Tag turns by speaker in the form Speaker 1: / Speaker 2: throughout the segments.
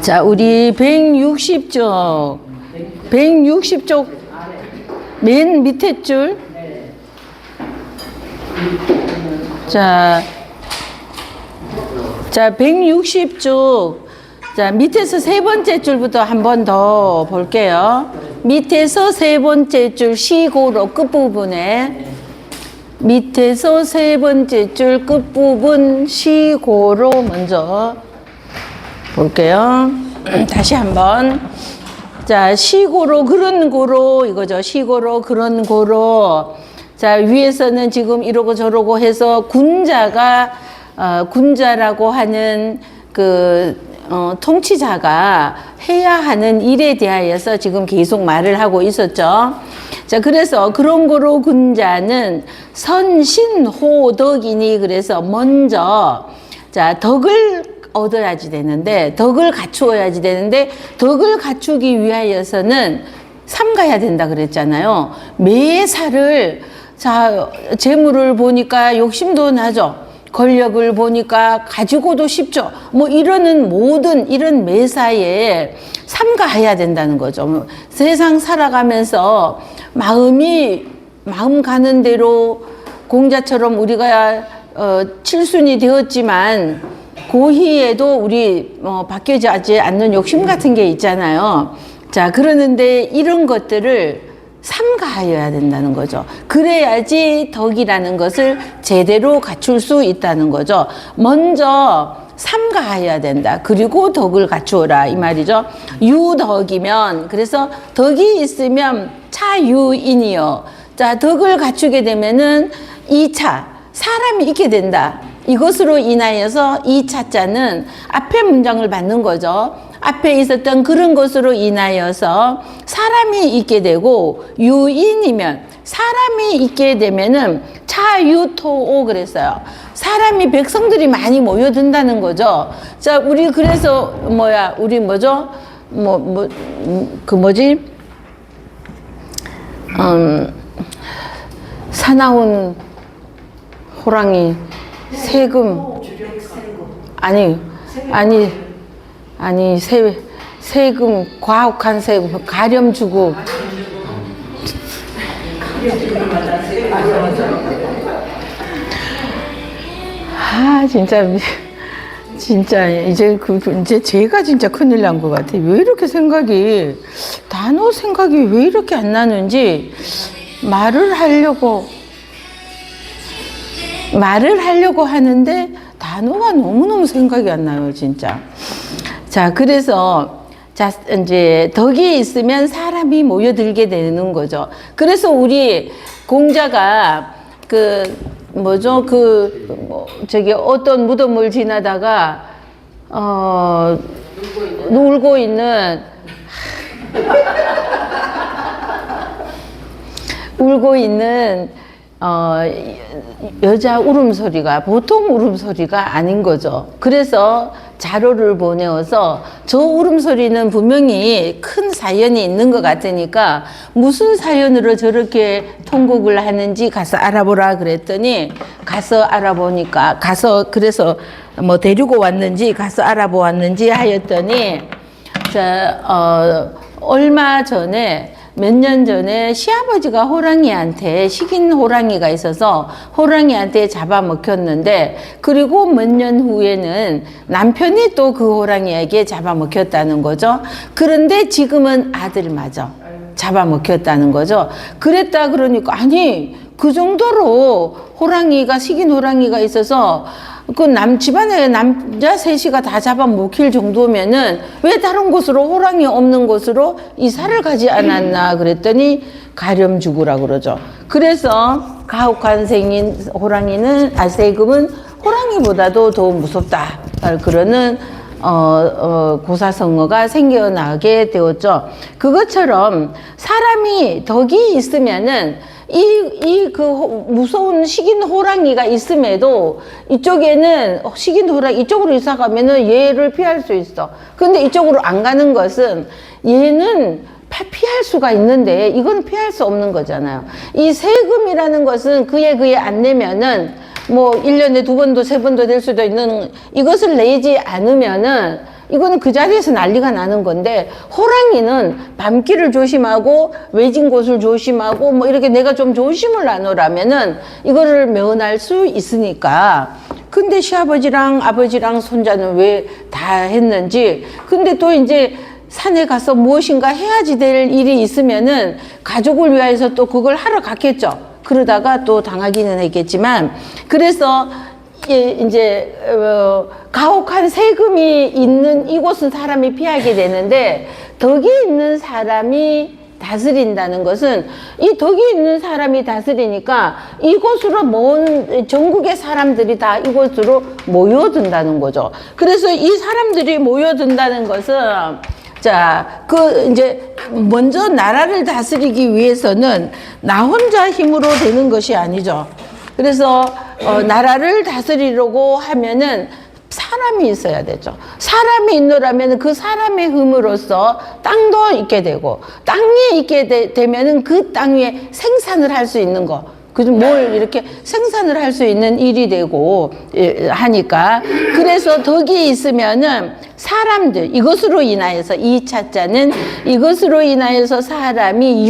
Speaker 1: 자, 우리 160쪽, 160쪽 맨 밑에 줄. 자, 160쪽. 자, 밑에서 세 번째 줄부터 한 번 더 볼게요. 밑에서 세 번째 줄 시고로 끝부분에, 밑에서 세 번째 줄 끝부분 시고로 먼저 볼게요. 다시 한번. 자, 시고로 그런 고로 이거죠. 시고로 그런 고로. 자, 위에서는 지금 이러고 저러고 해서 군자가 군자라고 하는 통치자가 해야 하는 일에 대하여서 지금 계속 말을 하고 있었죠. 자, 그래서 그런 거로 군자는 선신호덕이니, 그래서 먼저 자, 덕을 얻어야지 되는데, 덕을 갖추어야지 되는데, 덕을 갖추기 위하여서는 삼가야 된다 그랬잖아요. 매사를, 자, 재물을 보니까 욕심도 나죠. 권력을 보니까 가지고도 싶죠. 뭐 이러는 모든 이런 매사에 삼가해야 된다는 거죠. 세상 살아가면서 마음 가는 대로 공자처럼 우리가 칠순이 되었지만 고희에도 우리 바뀌지 않는 욕심 같은 게 있잖아요. 자, 그러는데 이런 것들을 삼가하여야 된다는 거죠. 그래야지 덕이라는 것을 제대로 갖출 수 있다는 거죠. 먼저 삼가하여야 된다. 그리고 덕을 갖추어라, 이 말이죠. 유덕이면, 그래서 덕이 있으면 차유인이요. 자, 덕을 갖추게 되면은 이차, 사람이 있게 된다. 이것으로 인하여서 이 차자는 앞에 문장을 받는 거죠. 앞에 있었던 그런 것으로 인하여서 사람이 있게 되고, 유인이면 사람이 있게 되면은 차유토오 그랬어요. 사람이, 백성들이 많이 모여든다는 거죠. 자, 우리 그래서 우리 뭐죠? 사나운 호랑이 세금, 세금, 과혹한 세금, 가렴 주고. 진짜 이제 제가 진짜 큰일 난 것 같아. 왜 이렇게 단어 생각이 왜 이렇게 안 나는지 말을 하려고 하는데 단어가 너무너무 생각이 안 나요, 진짜. 자, 그래서, 자, 이제, 덕이 있으면 사람이 모여들게 되는 거죠. 그래서 우리 공자가, 어떤 무덤을 지나다가, 울고 있는 여자 울음소리가 보통 울음소리가 아닌 거죠. 그래서 자료를 보내어서 저 울음소리는 분명히 큰 사연이 있는 것 같으니까 무슨 사연으로 저렇게 통곡을 하는지 가서 알아보라 그랬더니, 가서 알아보니까, 그래서 데리고 왔는지 가서 알아보았는지 하였더니, 몇 년 전에 시아버지가 호랑이한테, 식인 호랑이가 있어서 호랑이한테 잡아먹혔는데, 그리고 몇 년 후에는 남편이 또 그 호랑이에게 잡아먹혔다는 거죠. 그런데 지금은 아들마저 잡아먹혔다는 거죠. 그랬다 그러니까, 아니, 그 정도로 식인 호랑이가 있어서 집안에 남자 셋이가 다 잡아먹힐 정도면은 왜 다른 곳으로, 호랑이 없는 곳으로 이사를 가지 않았나 그랬더니 가렴 주구라 그러죠. 그래서 가혹한 생긴 세금은 호랑이보다도 더 무섭다. 그러는 고사성어가 생겨나게 되었죠. 그것처럼 사람이 덕이 있으면은 무서운 식인 호랑이가 있음에도 이쪽에는 이쪽으로 이사 가면은 얘를 피할 수 있어. 근데 이쪽으로 안 가는 것은 얘는 피할 수가 있는데 이건 피할 수 없는 거잖아요. 이 세금이라는 것은 그에 안 내면은 1년에 2번도 3번도 될 수도 있는, 이것을 내지 않으면은 이거는 그 자리에서 난리가 나는 건데, 호랑이는 밤길을 조심하고 외진 곳을 조심하고 뭐 이렇게 내가 좀 조심을 하노라면은 이거를 면할 수 있으니까. 근데 시아버지랑 아버지랑 손자는 왜 다 했는지. 근데 또 이제 산에 가서 무엇인가 해야지 될 일이 있으면은 가족을 위해서 또 그걸 하러 갔겠죠. 그러다가 또 당하기는 했겠지만, 그래서 이제 가혹한 세금이 있는 이곳은 사람이 피하게 되는데, 덕이 있는 사람이 다스린다는 것은, 이 덕이 있는 사람이 다스리니까 이곳으로 모은 전국의 사람들이 다 이곳으로 모여든다는 거죠. 그래서 이 사람들이 모여든다는 것은, 자, 이제 먼저 나라를 다스리기 위해서는 나 혼자 힘으로 되는 것이 아니죠. 그래서 나라를 다스리려고 하면은 사람이 있어야 되죠. 사람이 있노라면 그 사람의 힘으로써 땅도 있게 되고, 땅이 있게 되면은 그 땅 위에 생산을 할 수 있는 거, 뭘 이렇게 생산을 할 수 있는 일이 되고 하니까. 그래서 덕이 있으면은 사람들, 이것으로 인하여서, 이 차자는 이것으로 인하여서 사람이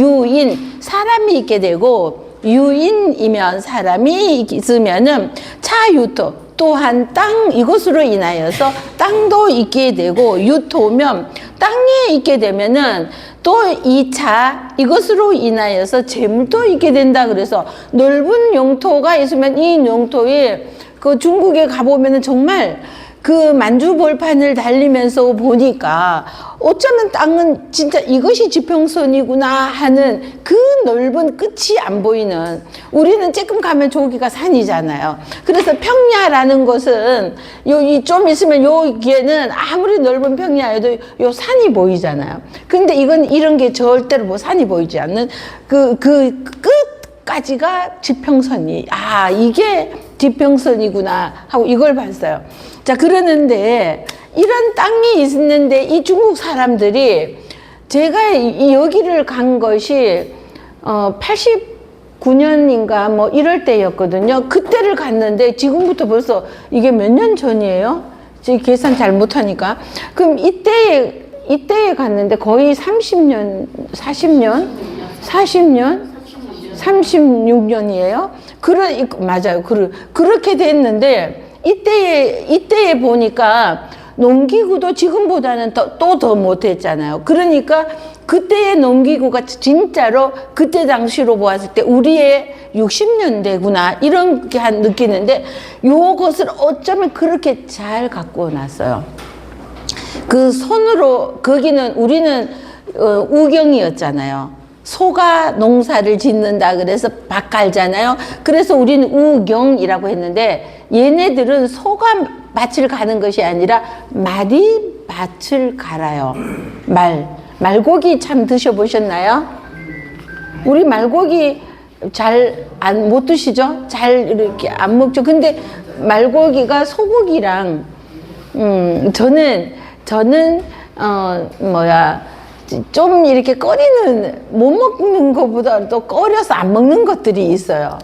Speaker 1: 사람이 있게 되고, 유인이면 사람이 있으면은 차유토, 또한 땅, 이것으로 인하여서 땅도 있게 되고, 유토면 땅에 있게 되면은 또 2차, 이것으로 인하여서 재물도 있게 된다. 그래서 넓은 영토가 있으면 이 영토에, 그 중국에 가보면은 정말 그 만주벌판을 달리면서 보니까 어쩌면 땅은 진짜 이것이 지평선이구나 하는 그 넓은 끝이 안 보이는, 우리는 조금 가면 저기가 산이잖아요. 그래서 평야라는 것은 좀 있으면 여기에는 아무리 넓은 평야여도 요 산이 보이잖아요. 근데 이건 이런 게 절대로 뭐 산이 보이지 않는 그 끝까지가 지평선이, 이게 지평선이구나 하고 이걸 봤어요. 자, 그러는데 이런 땅이 있는데 이 중국 사람들이, 제가 여기를 간 것이 89년인가 뭐 이럴 때였거든요. 그때를 갔는데 지금부터 벌써 이게 몇 년 전이에요? 지금 계산 잘 못하니까. 그럼 이때에 갔는데 거의 30년, 40년? 36년이에요? 맞아요. 그렇게 됐는데, 이때에 보니까 농기구도 지금보다는 또 더 못했잖아요. 그러니까 그때의 농기구가 진짜로 그때 당시로 보았을 때 우리의 60년대구나 이렇게 느끼는데, 요것을 어쩌면 그렇게 잘 갖고 놨어요. 그 손으로, 우리는 우경이었잖아요. 소가 농사를 짓는다 그래서 밭 갈잖아요. 그래서 우리는 우경이라고 했는데, 얘네들은 소가 밭을 가는 것이 아니라 말이 밭을 갈아요. 말고기 참 드셔보셨나요? 우리 말고기 못 드시죠? 잘 이렇게 안 먹죠. 근데 말고기가 소고기랑, 저는 좀 이렇게 못 먹는 것보다 또 꺼려서 안 먹는 것들이 있어요.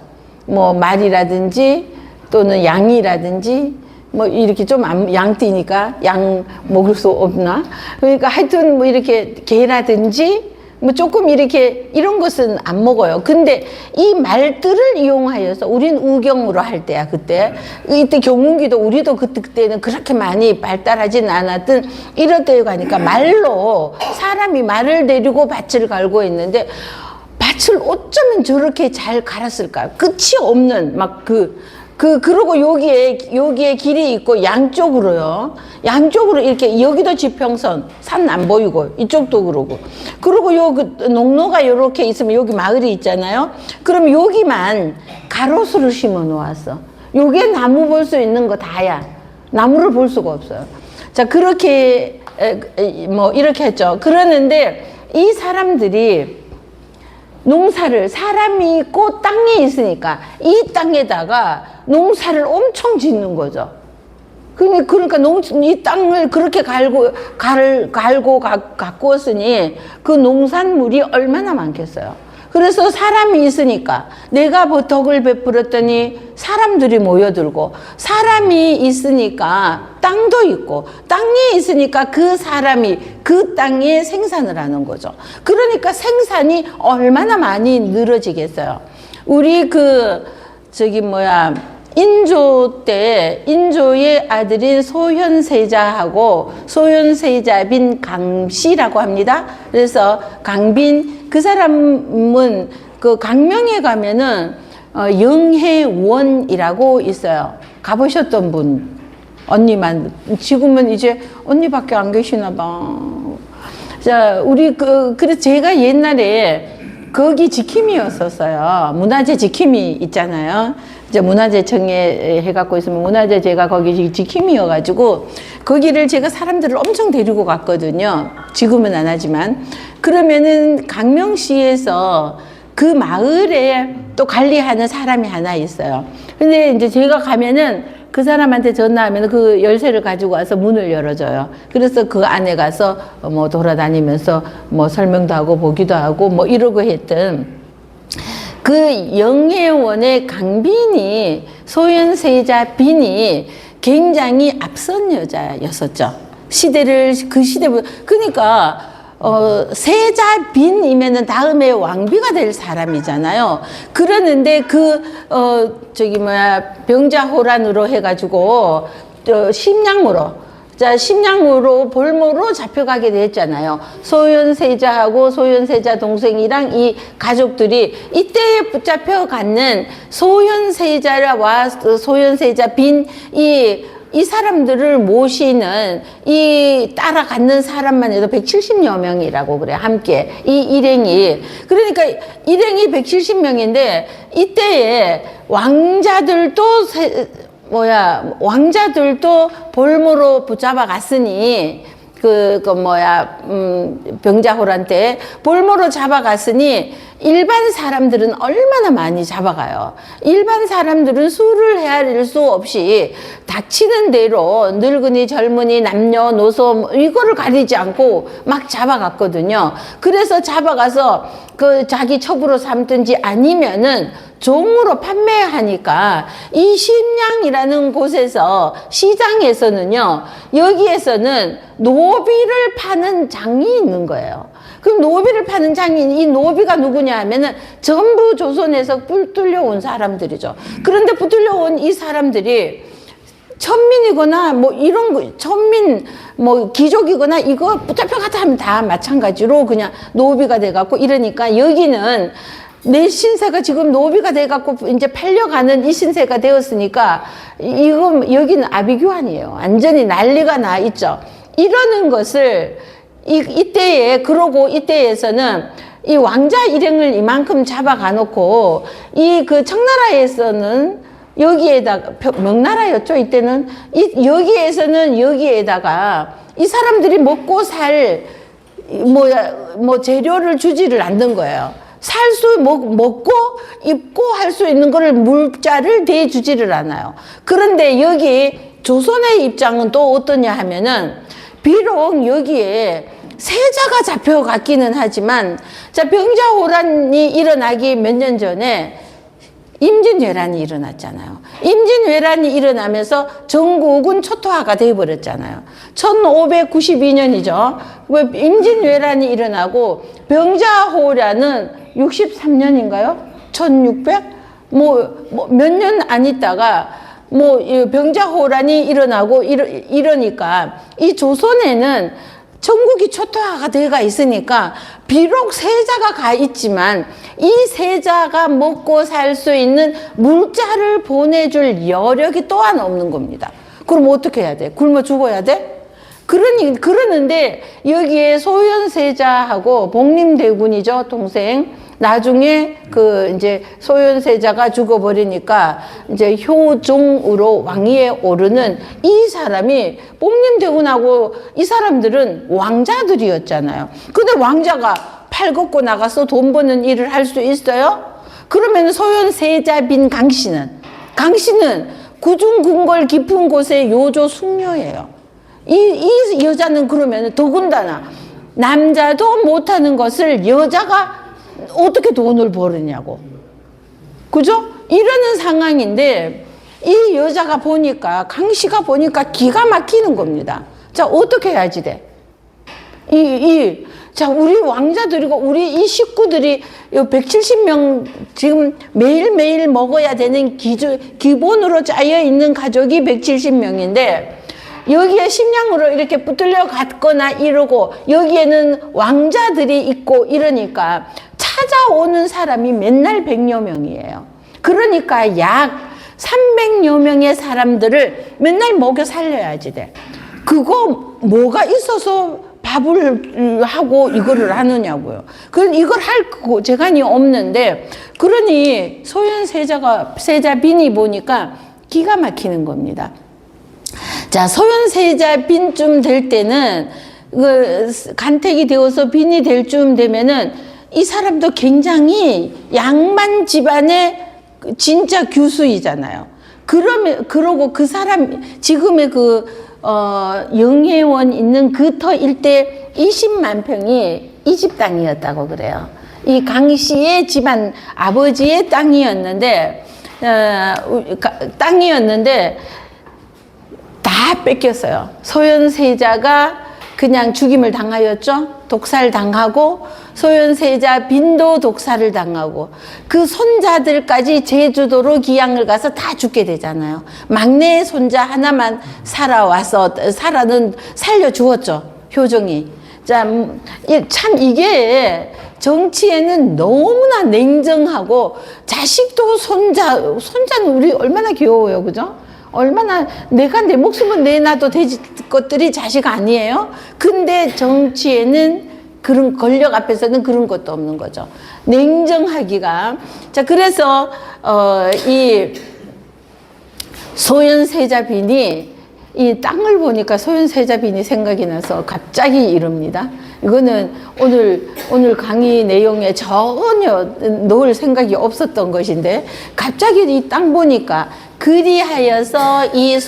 Speaker 1: 뭐 말이라든지 또는 양이라든지, 뭐 이렇게 좀 양띠니까 양 먹을 수 없나? 그러니까 하여튼 뭐 이렇게 게라든지 뭐 조금 이렇게 이런 것은 안 먹어요. 근데 이 말들을 이용하여서, 우린 우경으로 할 때야, 그때. 이때 경운기도 우리도 그때는 그렇게 많이 발달하진 않았던 이럴 때에 가니까 말로, 사람이 말을 데리고 밭을 갈고 있는데, 밭을 어쩌면 저렇게 잘 갈았을까? 끝이 없는, 그리고 여기에 길이 있고 양쪽으로요. 양쪽으로 이렇게, 여기도 지평선, 산 안 보이고, 이쪽도 그러고. 그리고 농로가 이렇게 있으면 여기 마을이 있잖아요. 그럼 여기만 가로수를 심어 놓았어. 요게 나무 볼 수 있는 거 다야. 나무를 볼 수가 없어요. 자, 그렇게, 이렇게 했죠. 그러는데 이 사람들이 농사를, 사람이 있고 땅이 있으니까 이 땅에다가 농사를 엄청 짓는 거죠. 그러니까 이 땅을 그렇게 가꾸었으니 그 농산물이 얼마나 많겠어요. 그래서 사람이 있으니까 내가 덕을 베풀었더니 사람들이 모여들고, 사람이 있으니까 땅도 있고, 땅이 있으니까 그 사람이 그 땅에 생산을 하는 거죠. 그러니까 생산이 얼마나 많이 늘어지겠어요. 우리 인조 때 인조의 아들인 소현세자하고 소현세자빈 강씨라고 합니다. 그래서 강빈, 그 사람은 그 강명에 가면은 영해원이라고 있어요. 가보셨던 분, 언니만. 지금은 이제 언니밖에 안 계시나 봐. 자, 그래서 제가 옛날에 거기 지킴이였었어요. 문화재 지킴이 있잖아요. 이제 문화재청에 해갖고 있으면 문화재, 제가 거기 지킴이여가지고 거기를 제가 사람들을 엄청 데리고 갔거든요. 지금은 안 하지만. 그러면은 강명시에서 그 마을에 또 관리하는 사람이 하나 있어요. 근데 이제 제가 가면은 그 사람한테 전화하면 그 열쇠를 가지고 와서 문을 열어줘요. 그래서 그 안에 가서 뭐 돌아다니면서 뭐 설명도 하고 보기도 하고 뭐 이러고 했던, 그 영해원의 강빈이, 소현세자 빈이 굉장히 앞선 여자였었죠. 그 시대보다. 그러니까 세자 빈이면은 다음에 왕비가 될 사람이잖아요. 그러는데 병자호란으로 해가지고 심양으로 볼모로 잡혀가게 됐잖아요. 소현세자하고 소현세자 동생이랑 이 가족들이 이때에 붙잡혀 갔는 소현세자와 소현세자 빈, 이 사람들을 모시는, 따라가는 사람만 해도 170여 명이라고 그래, 함께. 이 일행이. 그러니까 일행이 170명인데, 이때에 왕자들도 볼모로 붙잡아 갔으니, 병자호란 때 볼모로 잡아갔으니 일반 사람들은 얼마나 많이 잡아가요. 일반 사람들은 수를 헤아릴 수 없이 닥치는 대로 늙은이, 젊은이, 남녀노소 이거를 가리지 않고 막 잡아갔거든요. 그래서 잡아가서 자기 첩으로 삼든지 아니면은 종으로 판매하니까 이 심양이라는 곳에서, 시장에서는요, 여기에서는 노비를 파는 장이 있는 거예요. 그럼 노비를 파는 장인, 이 노비가 누구냐 하면은 전부 조선에서 뚫려 온 사람들이죠. 그런데 붙들려 온 이 사람들이 천민이거나 귀족이거나 이거 붙잡혀가다 하면 다 마찬가지로 그냥 노비가 돼갖고 이러니까, 여기는 내 신세가 지금 노비가 돼갖고 이제 팔려가는 이 신세가 되었으니까 여기는 아비규환이에요. 완전히 난리가 나 있죠. 이러는 것을 그러고 이때에서는 이 왕자 일행을 이만큼 잡아가 놓고 청나라에서는 명나라였죠. 이때는 여기에다가 이 사람들이 먹고 살 재료를 주지를 않는 거예요. 먹고 입고 할 수 있는 거를 물자를 대주지를 않아요. 그런데 여기 조선의 입장은 또 어떠냐 하면은, 비록 여기에 세자가 잡혀갔기는 하지만, 병자호란이 일어나기 몇 년 전에 임진왜란이 일어났잖아요. 임진왜란이 일어나면서 전국은 초토화가 되어버렸잖아요. 1592년이죠. 임진왜란이 일어나고 병자호란은 63년인가요? 1600? 몇 년 안 있다가 병자호란이 일어나고 이러니까 이 조선에는 전국이 초토화가 되어 있으니까 비록 세자가 가 있지만 이 세자가 먹고 살 수 있는 물자를 보내줄 여력이 또한 없는 겁니다. 그럼 어떻게 해야 돼? 굶어 죽어야 돼? 그러는데 여기에 소현세자하고 복림대군이죠, 동생. 나중에 이제 소현세자가 죽어버리니까 이제 효종으로 왕위에 오르는 이 사람이, 복림대군하고 이 사람들은 왕자들이었잖아요. 근데 왕자가 팔 걷고 나가서 돈 버는 일을 할 수 있어요? 그러면 소현세자빈 강씨는 구중궁궐 깊은 곳의 요조 숙녀예요. 이 여자는 그러면 더군다나 남자도 못하는 것을 여자가 어떻게 돈을 벌으냐고. 그죠? 이러는 상황인데 이 여자가 보니까, 강 씨가 보니까 기가 막히는 겁니다. 자, 어떻게 해야지 돼? 자, 우리 왕자들이고 우리 이 식구들이 170명 지금 매일매일 먹어야 되는 기본으로 짜여 있는 가족이 170명인데 여기에 식량으로 이렇게 붙들려 갔거나 이러고 여기에는 왕자들이 있고 이러니까 찾아오는 사람이 맨날 100여 명이에요. 그러니까 약 300여 명의 사람들을 맨날 먹여 살려야지 돼. 그거 뭐가 있어서 밥을 하고 이거를 하느냐고요. 그럼 이걸 할 재간이 없는데, 그러니 소현세자빈이 보니까 기가 막히는 겁니다. 자, 소현세자빈쯤 될 때는 간택이 되어서 빈이 될 쯤 되면은 이 사람도 굉장히 양만 집안의 진짜 규수이잖아요. 그러고 그 사람 지금의 영해원 있는 그 터 일대 20만 평이 이 집 땅이었다고 그래요. 이 강 씨의 집안 아버지의 땅이었는데 다 뺏겼어요. 소현세자가 그냥 죽임을 당하였죠. 독살 당하고 소현세자 빈도 독살을 당하고 그 손자들까지 제주도로 기양을 가서 다 죽게 되잖아요. 막내 손자 하나만 살려주었죠. 효종이. 자, 참 이게 정치에는 너무나 냉정하고 자식도 손자는 우리 얼마나 귀여워요. 그죠? 얼마나 내가 내 목숨을 내놔도 되지 것들이 자식 아니에요? 근데 정치에는 그런 권력 앞에서는 그런 것도 없는 거죠. 냉정하기가. 자, 그래서 이 소현세자빈이 이 땅을 보니까 소현세자빈이 생각이 나서 갑자기 이럽니다. 이거는 오늘 강의 내용에 전혀 놓을 생각이 없었던 것인데 갑자기 이 땅 보니까 그리하여서 이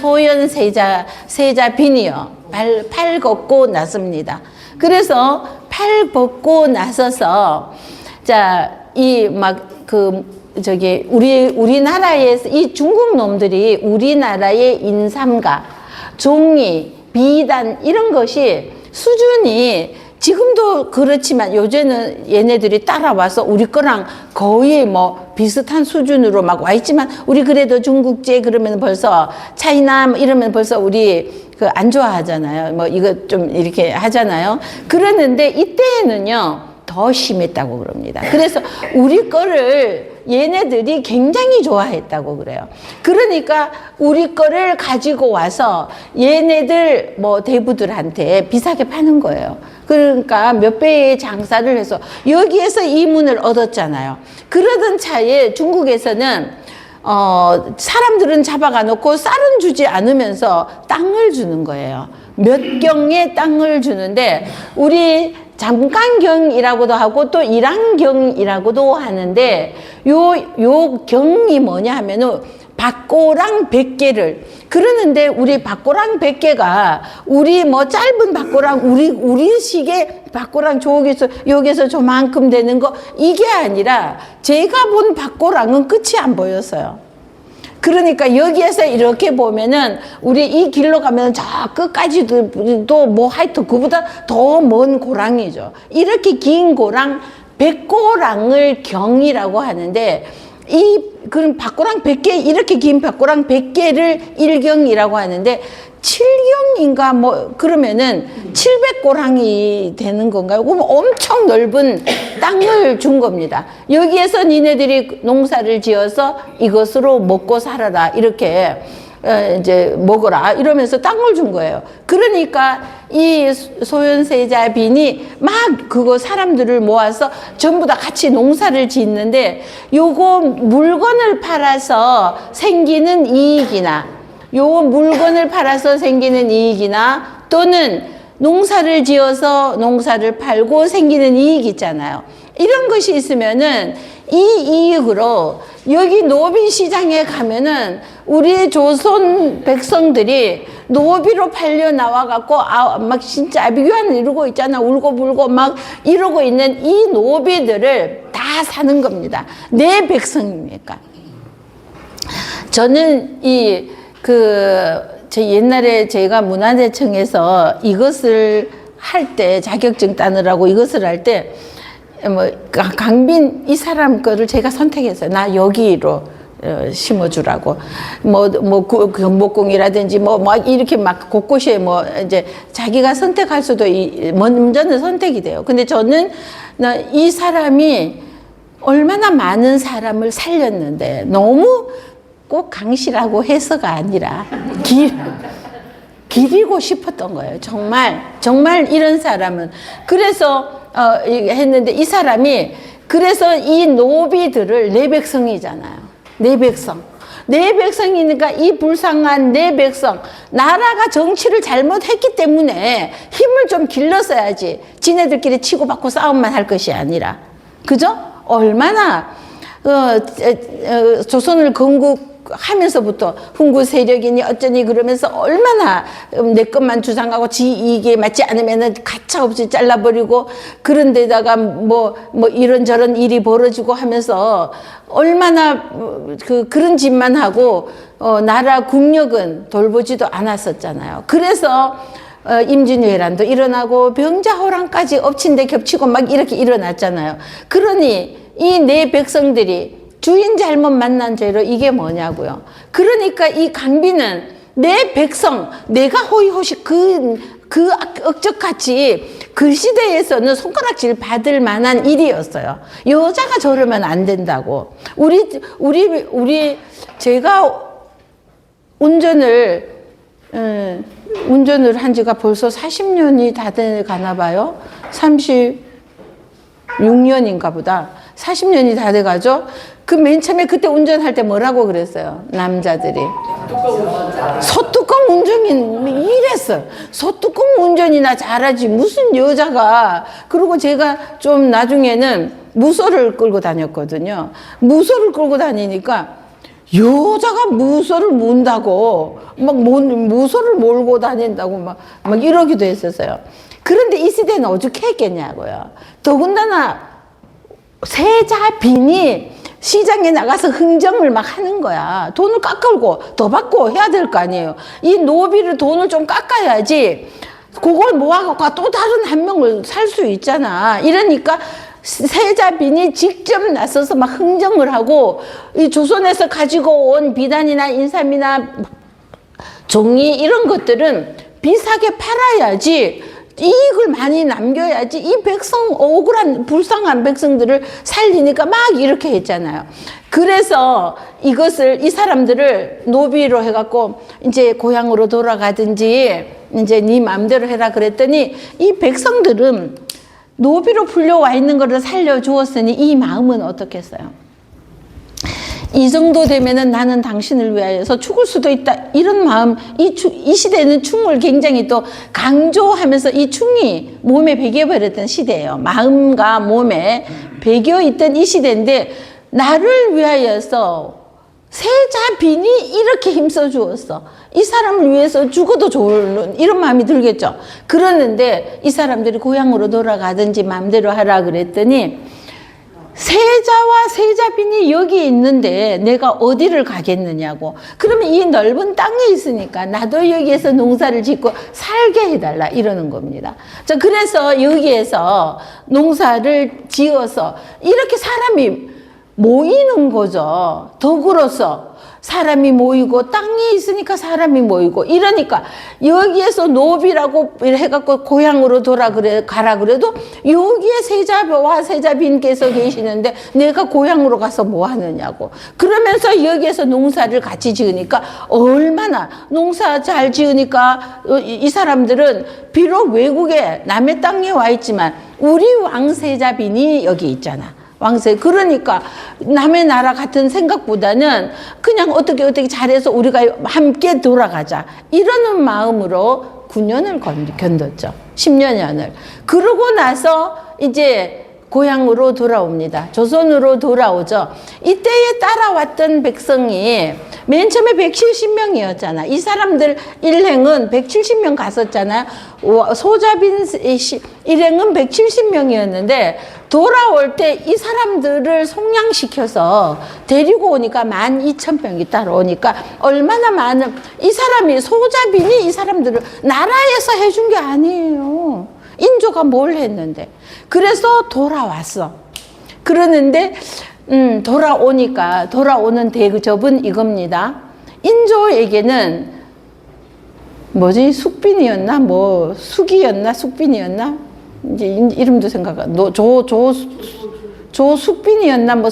Speaker 1: 세자빈이요 팔 걷고 났습니다. 그래서 팔 벗고 나서서 자, 우리나라에서 이 중국 놈들이 우리나라의 인삼가, 종이, 비단 이런 것이 수준이 지금도 그렇지만 요새는 얘네들이 따라와서 우리 거랑 거의 비슷한 수준으로 막 와 있지만 우리 그래도 중국제 그러면 벌써 차이나 이러면 벌써 우리 안 좋아하잖아요. 이거 좀 이렇게 하잖아요. 그러는데 이때에는요 더 심했다고 그럽니다. 그래서 우리 거를 얘네들이 굉장히 좋아했다고 그래요. 그러니까 우리 거를 가지고 와서 얘네들 대부들한테 비싸게 파는 거예요. 그러니까 몇 배의 장사를 해서 여기에서 이문을 얻었잖아요. 그러던 차에 중국에서는 사람들은 잡아가 놓고 쌀은 주지 않으면서 땅을 주는 거예요. 몇 경의 땅을 주는데 우리 잠깐경이라고도 하고 또 일안경이라고도 하는데 요 경이 뭐냐 하면은 박고랑 100개를 그러는데 우리 박고랑 100개가 우리 짧은 박고랑 우리식의 박고랑 여기서 저만큼 되는 거 이게 아니라 제가 본 박고랑은 끝이 안 보였어요. 그러니까 여기에서 이렇게 보면은 우리 이 길로 가면 저 끝까지도 하여튼 그보다 더 먼 고랑이죠. 이렇게 긴 고랑, 백고랑을 경이라고 하는데 그럼 박고랑 100개, 이렇게 긴 박고랑 100개를 일경이라고 하는데 7경인가 그러면은 700고랑이 되는 건가요? 그럼 엄청 넓은 땅을 준 겁니다. 여기에서 니네들이 농사를 지어서 이것으로 먹고 살아라. 이렇게 이제 먹어라. 이러면서 땅을 준 거예요. 그러니까 이 소현세자빈이 막 그거 사람들을 모아서 전부 다 같이 농사를 짓는데 요거 물건을 팔아서 생기는 이익이나 요 물건을 팔아서 생기는 이익이나 또는 농사를 지어서 농사를 팔고 생기는 이익 있잖아요. 이런 것이 있으면은 이 이익으로 여기 노비 시장에 가면은 우리 조선 백성들이 노비로 팔려 나와갖고 막 진짜 아비규환을 이루고 있잖아. 울고불고 막 이러고 있는 이 노비들을 다 사는 겁니다. 내 백성이니까. 저는 저 옛날에 제가 문화재청에서 이것을 할 때, 자격증 따느라고 이것을 할 때, 강빈 이 사람 거를 제가 선택했어요. 나 여기로 심어주라고. 경복궁이라든지 막 이렇게 막 곳곳에 이제 자기가 선택할 수도, 먼저는 선택이 돼요. 근데 저는 이 사람이 얼마나 많은 사람을 살렸는데, 너무 꼭 강씨라고 해서가 아니라 기리고 싶었던 거예요. 정말 이런 사람은. 그래서 했는데 이 사람이, 그래서 이 노비들을 내 백성이잖아요. 내 백성. 내 백성이니까 이 불쌍한 내 백성, 나라가 정치를 잘못했기 때문에 힘을 좀 길렀어야지. 지네들끼리 치고받고 싸움만 할 것이 아니라. 그죠? 얼마나 조선을 건국하면서부터 훈구 세력이니 어쩌니 그러면서 얼마나 내 것만 주장하고 지 이익에 맞지 않으면은 가차없이 잘라버리고, 그런 데다가 뭐 이런저런 일이 벌어지고 하면서 얼마나 그런 짓만 하고 나라 국력은 돌보지도 않았었잖아요. 그래서 임진왜란도 일어나고 병자호란까지 엎친 데 겹치고 막 이렇게 일어났잖아요. 그러니 이 내 백성들이 주인 잘못 만난 죄로 이게 뭐냐고요. 그러니까 이 강빈은 내 백성, 내가 호의호식 억적같이 그 시대에서는 손가락질 받을 만한 일이었어요. 여자가 저러면 안 된다고. 제가 운전을 한 지가 벌써 40년이 다 돼 가나 봐요. 36년인가 보다. 40년이 다 돼가죠. 그 맨 처음에 그때 운전할 때 뭐라고 그랬어요? 남자들이. 소뚜껑 운전이 이랬어요. 소뚜껑 운전이나 잘하지 무슨 여자가. 그리고 제가 좀 나중에는 무소를 끌고 다녔거든요. 무소를 끌고 다니니까 여자가 무소를 문다고 막 무소를 몰고 다닌다고 막 이러기도 했었어요. 그런데 이 시대는 어떻게 했겠냐고요. 더군다나 세자빈이 시장에 나가서 흥정을 막 하는 거야. 돈을 깎고 더 받고 해야 될 거 아니에요. 이 노비를 돈을 좀 깎아야지 그걸 모아갖고 또 다른 한 명을 살 수 있잖아. 이러니까 세자빈이 직접 나서서 막 흥정을 하고, 이 조선에서 가지고 온 비단이나 인삼이나 종이 이런 것들은 비싸게 팔아야지, 이익을 많이 남겨야지 이 백성, 억울한 불쌍한 백성들을 살리니까 막 이렇게 했잖아요. 그래서 이것을, 이 사람들을 노비로 해갖고 이제 고향으로 돌아가든지 이제 네 마음대로 해라 그랬더니, 이 백성들은 노비로 풀려와 있는 것을 살려주었으니 이 마음은 어떻겠어요? 이 정도 되면은 나는 당신을 위하여서 죽을 수도 있다, 이런 마음. 이 시대는 충을 굉장히 또 강조하면서 이 충이 몸에 배겨버렸던 시대예요. 마음과 몸에 배겨있던 이 시대인데, 나를 위하여서 세자빈이 이렇게 힘써 주었어. 이 사람을 위해서 죽어도 좋은 이런 마음이 들겠죠. 그러는데 이 사람들이 고향으로 돌아가든지 마음대로 하라 그랬더니, 세자와 세자빈이 여기 있는데 내가 어디를 가겠느냐고. 그러면 이 넓은 땅에 있으니까 나도 여기에서 농사를 짓고 살게 해달라 이러는 겁니다. 자, 그래서 여기에서 농사를 지어서 이렇게 사람이 모이는 거죠. 덕으로서 사람이 모이고, 땅이 있으니까 사람이 모이고, 이러니까 여기에서 노비라고 해갖고 고향으로 가라 그래도 여기에 세자와 세자빈께서 계시는데 내가 고향으로 가서 뭐 하느냐고. 그러면서 여기에서 농사를 같이 지으니까, 얼마나 농사 잘 지으니까 이 사람들은 비록 외국에 남의 땅에 와 있지만 우리 왕세자빈이 여기 있잖아. 왕세. 그러니까 남의 나라 같은 생각보다는 그냥 어떻게 잘해서 우리가 함께 돌아가자, 이러는 마음으로 9년을 견뎠죠. 10년을. 그러고 나서 이제 고향으로 돌아옵니다. 조선으로 돌아오죠. 이때에 따라왔던 백성이 맨 처음에 170명이었잖아. 이 사람들 일행은 170명 갔었잖아요. 소자빈 일행은 170명이었는데 돌아올 때 이 사람들을 속량시켜서 데리고 오니까 12,000명이 따라오니까 얼마나 많은, 이 사람이 소자빈이 이 사람들을 나라에서 해준 게 아니에요. 인조가 뭘 했는데. 그래서 돌아왔어. 그러는데 돌아오니까 돌아오는 대접은 이겁니다. 인조에게는 뭐지, 숙빈이었나 뭐 숙이었나 숙빈이었나 이제 이름도 생각 안 나. 조숙빈이었나 뭐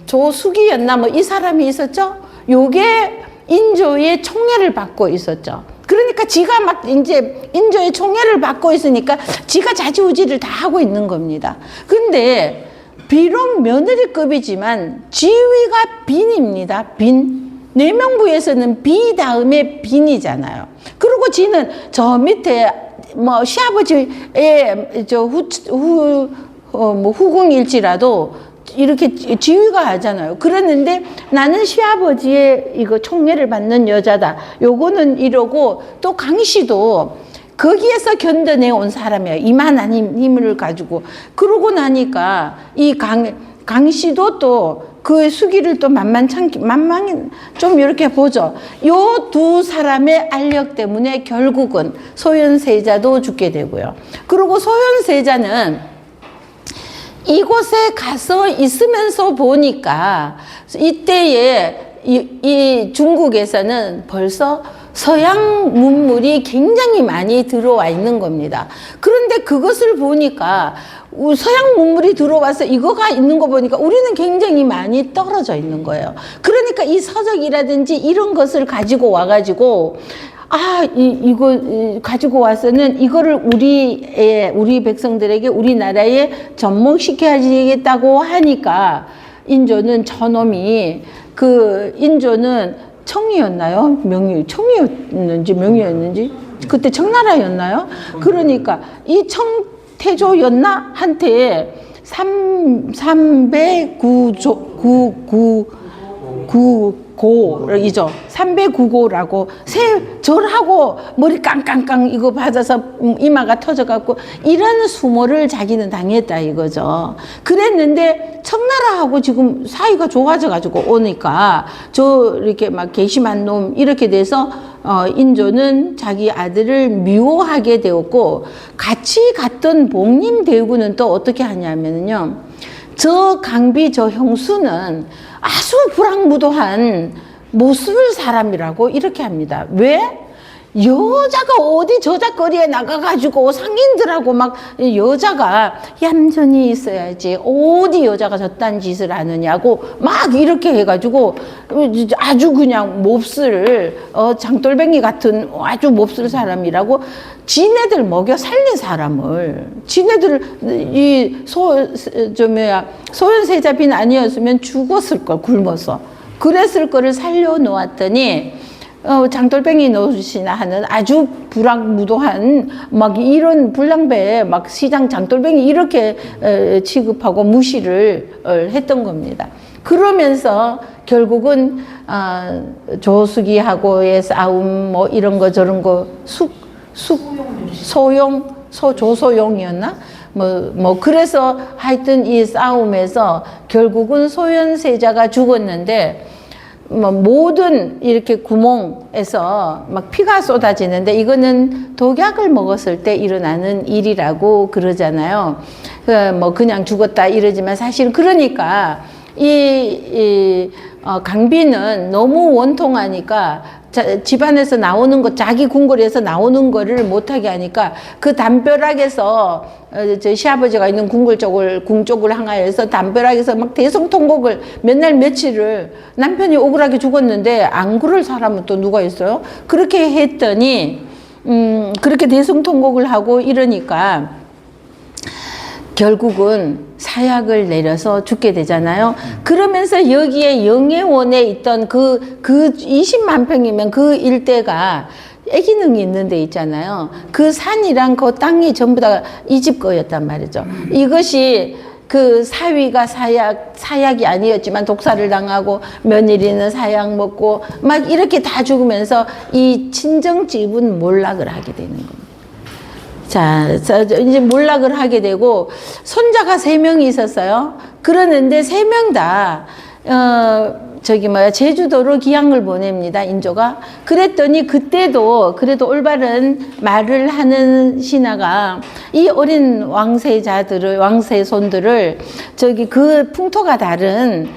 Speaker 1: 조숙이었나 뭐 이 사람이 있었죠. 요게 인조의 총애를 받고 있었죠. 그러니까 지가 막 이제 인조의 총애를 받고 있으니까 지가 자지우지를 다 하고 있는 겁니다. 근데 비록 며느리급이지만 지위가 빈입니다. 빈. 내명부에서는 비 다음에 빈이잖아요. 그리고 지는 저 밑에 뭐 시아버지의 후궁일지라도 이렇게 지위가 하잖아요. 그랬는데 나는 시아버지의 이거 총애를 받는 여자다. 요거는 이러고 또 강씨도 거기에서 견뎌내 온 사람이에요. 이만한 힘을 가지고. 그러고 나니까 이 강씨도 또 그 수기를 또 만만치 좀 이렇게 보죠. 요 두 사람의 알력 때문에 결국은 소현세자도 죽게 되고요. 그리고 소현세자는 이곳에 가서 있으면서 보니까 이때에 이 중국에서는 벌써 서양 문물이 굉장히 많이 들어와 있는 겁니다. 그런데 그것을 보니까 서양 문물이 들어와서 이거가 있는 거 보니까 우리는 굉장히 많이 떨어져 있는 거예요. 그러니까 이 서적이라든지 이런 것을 가지고 와가지고 이거 가지고 와서는 이거를 우리 백성들에게 우리나라에 접목시켜야겠다고 하니까 인조는 저놈이 인조는 청이었나요? 청이었는지 명이었는지 그때 청나라였나요? 그러니까 이 청태조였나? 한테 309고이죠. 309고라고 절하고 머리 깡깡깡 이거 받아서 이마가 터져갖고 이런 수모를 자기는 당했다 이거죠. 그랬는데 청나라하고 지금 사이가 좋아져가지고 오니까 이렇게 막 괘씸한 놈 이렇게 돼서 인조는 자기 아들을 미워하게 되었고 같이 갔던 복림대구는 또 어떻게 하냐면요. 저 강비 저 형수는 아주 불황무도한 모습을 사람이라고 이렇게 합니다. 왜? 여자가 어디 저작거리에 나가가지고 상인들하고 막 여자가 얌전히 있어야지 어디 여자가 저딴 짓을 하느냐고 막 이렇게 해가지고 아주 그냥 몹쓸 장돌뱅이 같은 아주 몹쓸 사람이라고 지네들 먹여 살린 사람을 지네들 소현세자빈 아니었으면 죽었을 걸 굶어서 그랬을 거를 살려놓았더니 장돌뱅이 노릇이나 하는 아주 불황무도한 막 이런 불량배 막 시장 장돌뱅이 이렇게 취급하고 무시를 했던 겁니다. 그러면서 결국은 조숙이하고의 싸움 뭐 이런 거 저런 거 조소용이었나? 그래서 하여튼 이 싸움에서 결국은 소현세자가 죽었는데 모든 이렇게 구멍에서 막 피가 쏟아지는데 이거는 독약을 먹었을 때 일어나는 일이라고 그러잖아요. 그냥 죽었다 이러지만 사실 그러니까 강비는 너무 원통하니까 집안에서 나오는 거 자기 궁궐에서 나오는 거를 못하게 하니까 그 담벼락에서 저 시아버지가 있는 궁 쪽을 향하여서 담벼락에서 막 대성통곡을 몇 날 며칠을 남편이 억울하게 죽었는데 안 그럴 사람은 또 누가 있어요? 그렇게 했더니 그렇게 대성통곡을 하고 이러니까 결국은 사약을 내려서 죽게 되잖아요. 그러면서 여기에 영해원에 있던 그 20만 평이면 그 일대가 애기능이 있는 데 있잖아요. 그 산이랑 그 땅이 전부 다 이 집 거였단 말이죠. 이것이 그 사위가 사약이 아니었지만 독사를 당하고 며느리는 사약 먹고 막 이렇게 다 죽으면서 이 친정집은 몰락을 하게 되는 겁니다. 자, 이제 몰락을 하게 되고 손자가 3명이 있었어요. 그러는데 3명 다 제주도로 기양을 보냅니다, 인조가. 그랬더니 그때도 그래도 올바른 말을 하는 신하가 이 어린 왕세손들을 그 풍토가 다른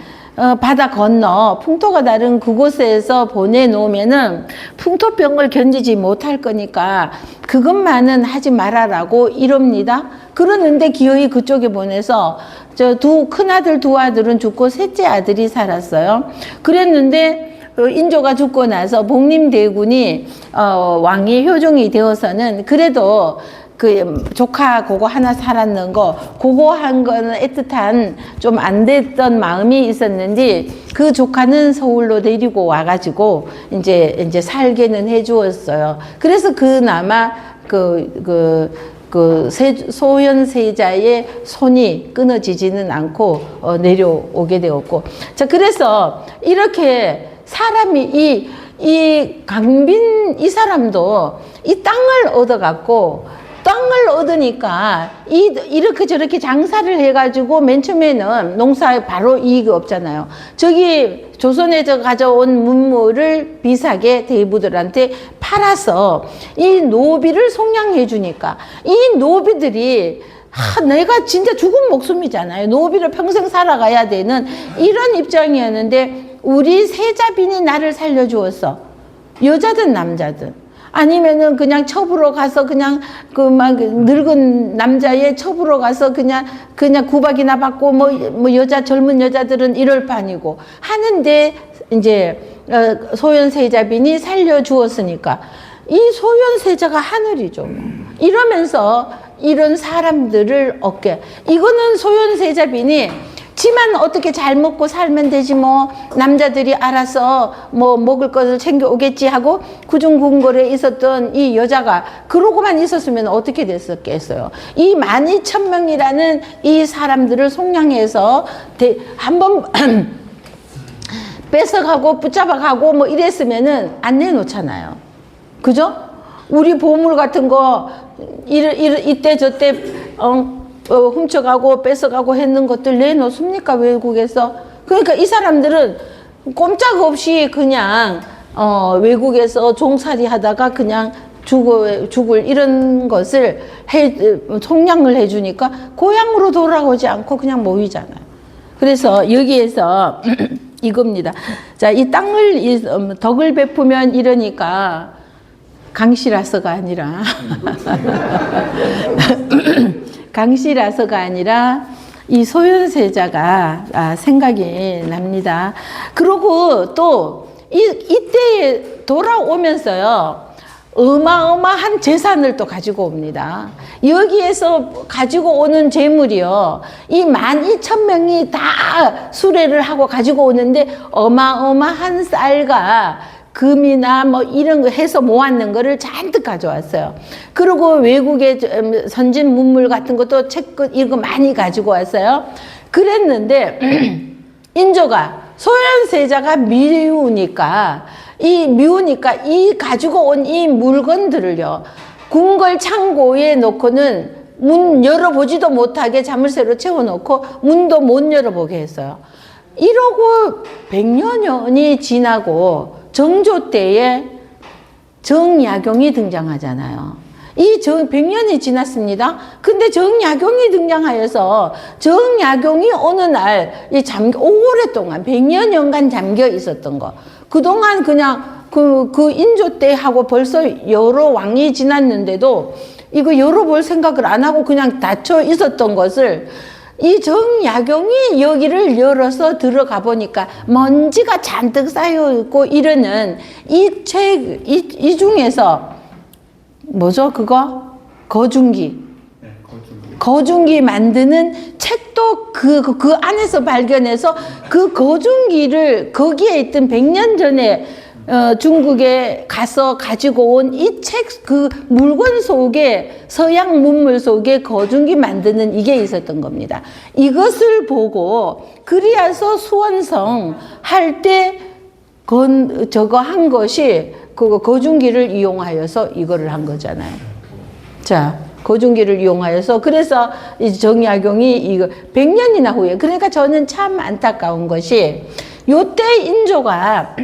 Speaker 1: 바다 건너 풍토가 다른 그곳에서 보내놓으면은 풍토병을 견디지 못할 거니까 그것만은 하지 말아라고 이럽니다. 그러는데 기어이 그쪽에 보내서 큰아들, 2아들은 죽고 셋째 아들이 살았어요. 그랬는데 인조가 죽고 나서 복림대군이 왕의 효종이 되어서는 그래도 그 조카 그거 하나 살았는 거 그거 한 거는 애틋한 좀 안 됐던 마음이 있었는데 그 조카는 서울로 데리고 와가지고 이제 살게는 해주었어요. 그래서 그나마 소현세자의 손이 끊어지지는 않고 내려오게 되었고, 자, 그래서 이렇게 사람이 이 강빈 이 사람도 이 땅을 얻어갖고 땅을 얻으니까 이렇게 저렇게 장사를 해가지고 맨 처음에는 농사에 바로 이익이 없잖아요. 저기 조선에서 가져온 문물을 비싸게 대부들한테 팔아서 이 노비를 속량해 주니까 이 노비들이 내가 진짜 죽은 목숨이잖아요. 노비를 평생 살아가야 되는 이런 입장이었는데 우리 세자빈이 나를 살려주었어. 여자든 남자든. 아니면은 그냥 첩으로 가서 그냥 늙은 남자의 첩으로 가서 그냥 구박이나 받고 젊은 여자들은 이럴 판이고 하는데 이제 소현세자빈이 살려주었으니까 이 소현세자가 하늘이죠. 이러면서 이런 사람들을 얻게. 이거는 소현세자빈이 지만 어떻게 잘 먹고 살면 되지 뭐 남자들이 알아서 뭐 먹을 것을 챙겨 오겠지 하고 구중궁궐에 있었던 이 여자가 그러고만 있었으면 어떻게 됐었겠어요. 이 12,000명이라는 이 사람들을 속량해서 한번 뺏어가고 붙잡아가고 뭐 이랬으면은 안 내놓잖아요. 그죠? 우리 보물 같은 거 이때 저때 훔쳐가고 뺏어가고 했는 것들 내놓습니까? 외국에서. 그러니까 이 사람들은 꼼짝없이 그냥 외국에서 종살이 하다가 그냥 죽을 이런 것을 속량을 해주니까 고향으로 돌아오지 않고 그냥 모이잖아요. 그래서 여기에서 이겁니다. 자, 이 땅을 덕을 베푸면 이러니까 강씨라서가 아니라 강씨라서가 아니라 이 소현세자가 생각이 납니다. 그리고 또 이때에 돌아오면서요, 어마어마한 재산을 또 가지고 옵니다. 여기에서 가지고 오는 재물이요, 이 12,000명이 다 수레를 하고 가지고 오는데 어마어마한 쌀과 금이나 뭐 이런 거 해서 모았는 거를 잔뜩 가져왔어요. 그리고 외국의 선진 문물 같은 것도 책끝 이거 많이 가지고 왔어요. 그랬는데 인조가 소현세자가 미우니까 이 가지고 온 이 물건들을요, 궁궐 창고에 놓고는 문 열어보지도 못하게 자물쇠로 채워놓고 문도 못 열어보게 했어요. 이러고 100여 년이 지나고 정조 때에 정약용이 등장하잖아요. 100년이 지났습니다. 근데 정약용이 등장하여서 정약용이 어느 날 오랫동안 100여 년간 잠겨 있었던 거. 그동안 그냥 그 인조 때 하고 벌써 여러 왕이 지났는데도 이거 열어볼 생각을 안 하고 그냥 닫혀 있었던 것을 이 정약용이 여기를 열어서 들어가 보니까 먼지가 잔뜩 쌓여있고 이러는 이 중에서 뭐죠 그거? 거중기.
Speaker 2: 네,
Speaker 1: 거중기 만드는 책도 그 안에서 발견해서 그 거중기를 거기에 있던 100년 전에 중국에 가서 가지고 온 이 책 그 물건 속에 서양 문물 속에 거중기 만드는 이게 있었던 겁니다. 이것을 보고 그리하서 수원성 할 때 저거 한 것이 그거 거중기를 이용하여서 이거를 한 거잖아요. 자, 거중기를 이용하여서 그래서 이 정약용이 이거 100년이나 후에 그러니까 저는 참 안타까운 것이 요때 인조가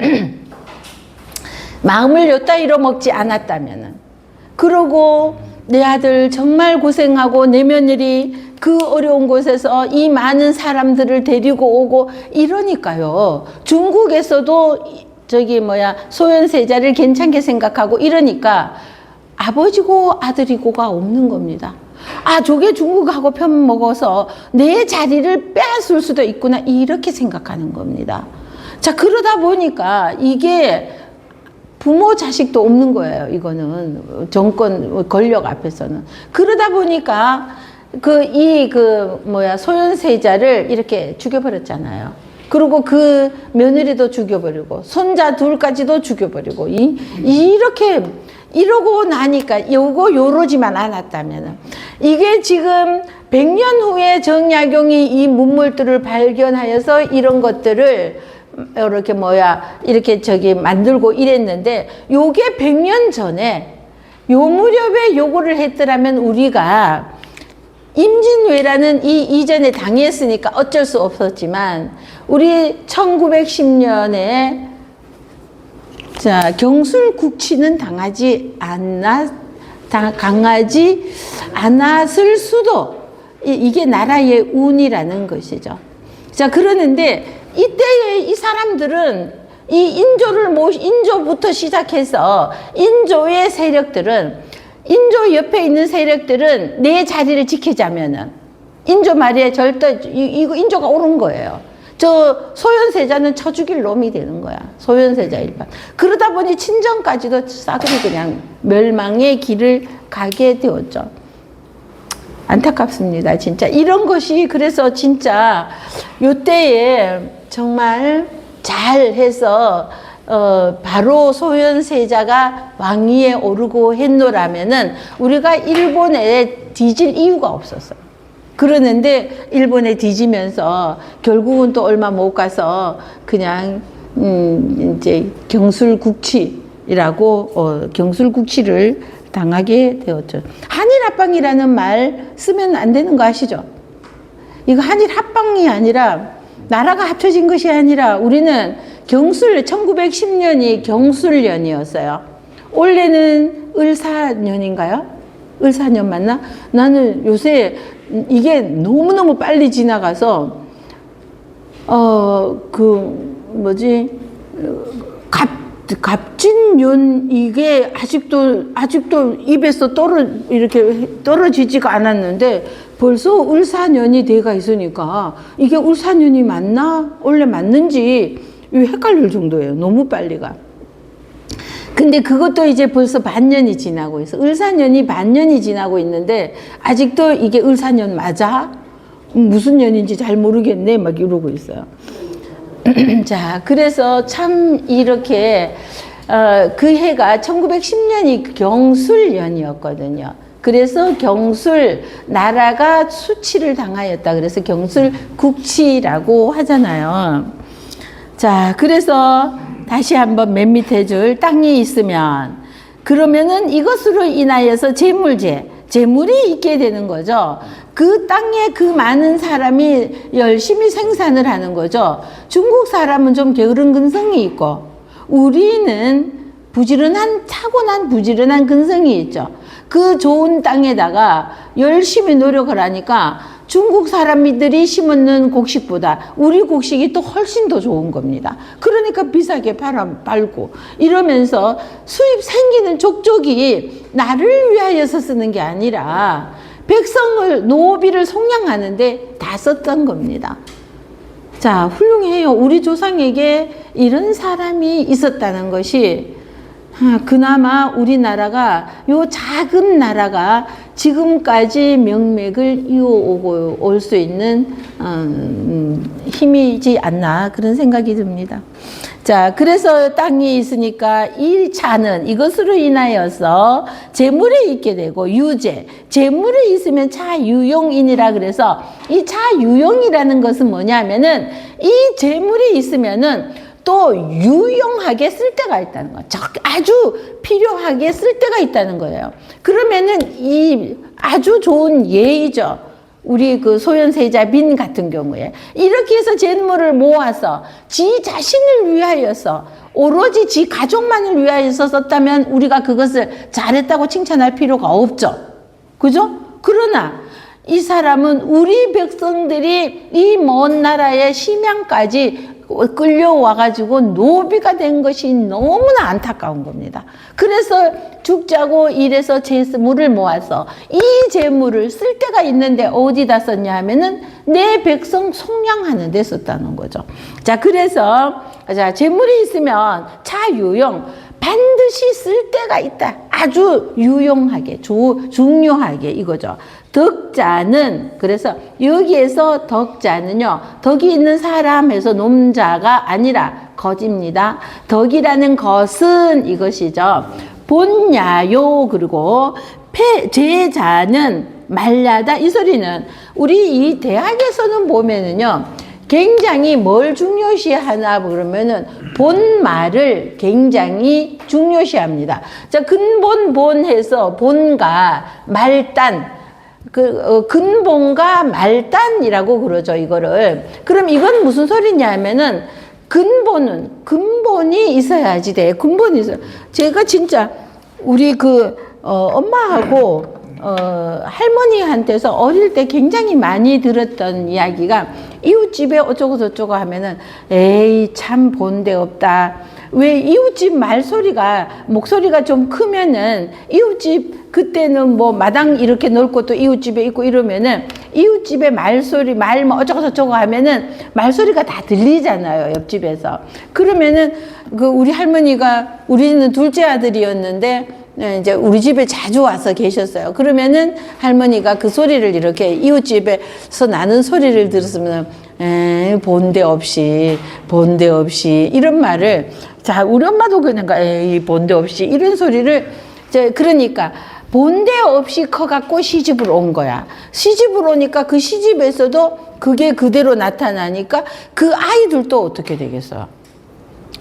Speaker 1: 마음을 요따위로 먹지 않았다면은 그러고 내 아들 정말 고생하고 내 며느리 그 어려운 곳에서 이 많은 사람들을 데리고 오고 이러니까요. 중국에서도 저기 소현세자를 괜찮게 생각하고 이러니까 아버지고 아들이고가 없는 겁니다. 아, 저게 중국하고 편먹어서 내 자리를 빼앗을 수도 있구나 이렇게 생각하는 겁니다. 자, 그러다 보니까 이게 부모 자식도 없는 거예요. 이거는 정권 권력 앞에서는. 그러다 보니까 소현세자를 이렇게 죽여버렸잖아요. 그리고 그 며느리도 죽여버리고 손자 둘까지도 죽여버리고 이렇게 이러고 나니까 요러지만 않았다면 이게 지금 100년 후에 정약용이 이 문물들을 발견하여서 이런 것들을 이렇게 만들고 이랬는데 요게 100년 전에 요 무렵에 요거를 했더라면 우리가 임진왜란은 이전에 당했으니까 어쩔 수 없었지만 우리 1910년에 자, 경술국치는 당하지 않았을 수도 이게 나라의 운이라는 것이죠. 자, 그러는데 이때에 이 사람들은 이 인조부터 시작해서 인조의 세력들은 인조 옆에 있는 세력들은 내 자리를 지키자면은 인조 말에 절대 이거 인조가 옳은 거예요. 저 소현세자는 쳐 죽일 놈이 되는 거야. 소현세자 일반. 그러다 보니 친정까지도 싸그리 그냥 멸망의 길을 가게 되었죠. 안타깝습니다. 진짜 이런 것이 그래서 진짜 요때에 정말 잘해서 바로 소현세자가 왕위에 오르고 했노라면은 우리가 일본에 뒤질 이유가 없었어요. 그러는데 일본에 뒤지면서 결국은 또 얼마 못 가서 그냥 이제 경술국치라고 경술국치를 당하게 되었죠. 한일합방이라는 말 쓰면 안 되는 거 아시죠? 이거 한일합방이 아니라 나라가 합쳐진 것이 아니라 우리는 1910년이 경술년이었어요. 올해는 을사년인가요? 을사년 맞나? 나는 요새 이게 너무너무 빨리 지나가서 갑진년 이게 아직도 입에서 이렇게 떨어지지가 않았는데 벌써 을사년이 돼가 있으니까 이게 을사년이 맞나? 원래 맞는지 헷갈릴 정도예요. 너무 빨리 가. 근데 그것도 이제 벌써 반년이 지나고 있어. 을사년이 반년이 지나고 있는데 아직도 이게 을사년 맞아? 무슨 년인지 잘 모르겠네. 막 이러고 있어요. 자, 그래서 참 이렇게 그 해가 1910년이 경술년이었거든요. 그래서 경술 나라가 수치를 당하였다. 그래서 경술국치라고 하잖아요. 자, 그래서 다시 한번 맨 밑에 줄 땅이 있으면 그러면은 이것으로 인하여서 재물이 있게 되는 거죠. 그 땅에 그 많은 사람이 열심히 생산을 하는 거죠. 중국 사람은 좀 게으른 근성이 있고 우리는 타고난 부지런한 근성이 있죠. 그 좋은 땅에다가 열심히 노력을 하니까 중국 사람들이 심는 곡식보다 우리 곡식이 또 훨씬 더 좋은 겁니다. 그러니까 비싸게 팔고 이러면서 수입 생기는 족족이 나를 위하여서 쓰는 게 아니라 백성을 노비를 속량하는데 다 썼던 겁니다. 자, 훌륭해요. 우리 조상에게 이런 사람이 있었다는 것이 그나마 우리나라가 요 작은 나라가 지금까지 명맥을 이어오고 올 수 있는 힘이지 않나 그런 생각이 듭니다. 자, 그래서 땅이 있으니까 이 자는 이것으로 인하여서 재물에 있게 되고 유재, 재물에 있으면 자유용이니라. 그래서 이 자유용이라는 것은 뭐냐면은 이 재물에 있으면은 또 유용하게 쓸 때가 있다는 거예요. 아주 필요하게 쓸 때가 있다는 거예요. 그러면은 이 아주 좋은 예의죠. 우리 그 소현세자 빈 같은 경우에 이렇게 해서 재물을 모아서 지 자신을 위하여서 오로지 지 가족만을 위하여서 썼다면 우리가 그것을 잘했다고 칭찬할 필요가 없죠. 그죠? 그러나 이 사람은 우리 백성들이 이 먼 나라의 심양까지 끌려와가지고 노비가 된 것이 너무나 안타까운 겁니다. 그래서 죽자고 이래서 재물을 모아서 이 재물을 쓸 때가 있는데 어디다 썼냐 하면은 내 백성 속량하는 데 썼다는 거죠. 자, 그래서 자, 재물이 있으면 자유용, 반드시 쓸 때가 있다. 아주 유용하게, 중요하게 이거죠. 덕자는, 그래서 여기에서 덕자는요, 덕이 있는 사람에서 놈자가 아니라 거짓입니다. 덕이라는 것은 이것이죠. 본야요, 그리고 제자는 말라다. 이 소리는 우리 이 대학에서는 보면은요, 굉장히 뭘 중요시하나 그러면은 본말을 굉장히 중요시합니다. 자, 근본 본해서 본과 말단, 근본과 말단이라고 그러죠, 이거를. 그럼 이건 무슨 소리냐면은 근본이 있어야지 돼. 근본이 있어요. 제가 진짜 우리 엄마하고 할머니한테서 어릴 때 굉장히 많이 들었던 이야기가 이웃집에 어쩌고 저쩌고 하면은 에이 참 본데 없다. 왜 이웃집 목소리가 좀 크면은 이웃집 그때는 뭐 마당 이렇게 넓고 또 이웃집에 있고 이러면은 이웃집에 말 뭐 어쩌고 저쩌고 하면은 말소리가 다 들리잖아요, 옆집에서. 그러면은 우리 할머니가, 우리는 둘째 아들이었는데 이제 우리 집에 자주 와서 계셨어요. 그러면은 할머니가 그 소리를 이렇게 이웃집에서 나는 소리를 들었으면 본데 없이 이런 말을, 자, 우리 엄마도 그러니까 에이 본데 없이 이런 소리를 그러니까 본데 없이 커갖고 시집을 온 거야. 시집을 오니까 그 시집에서도 그게 그대로 나타나니까 그 아이들도 어떻게 되겠어요?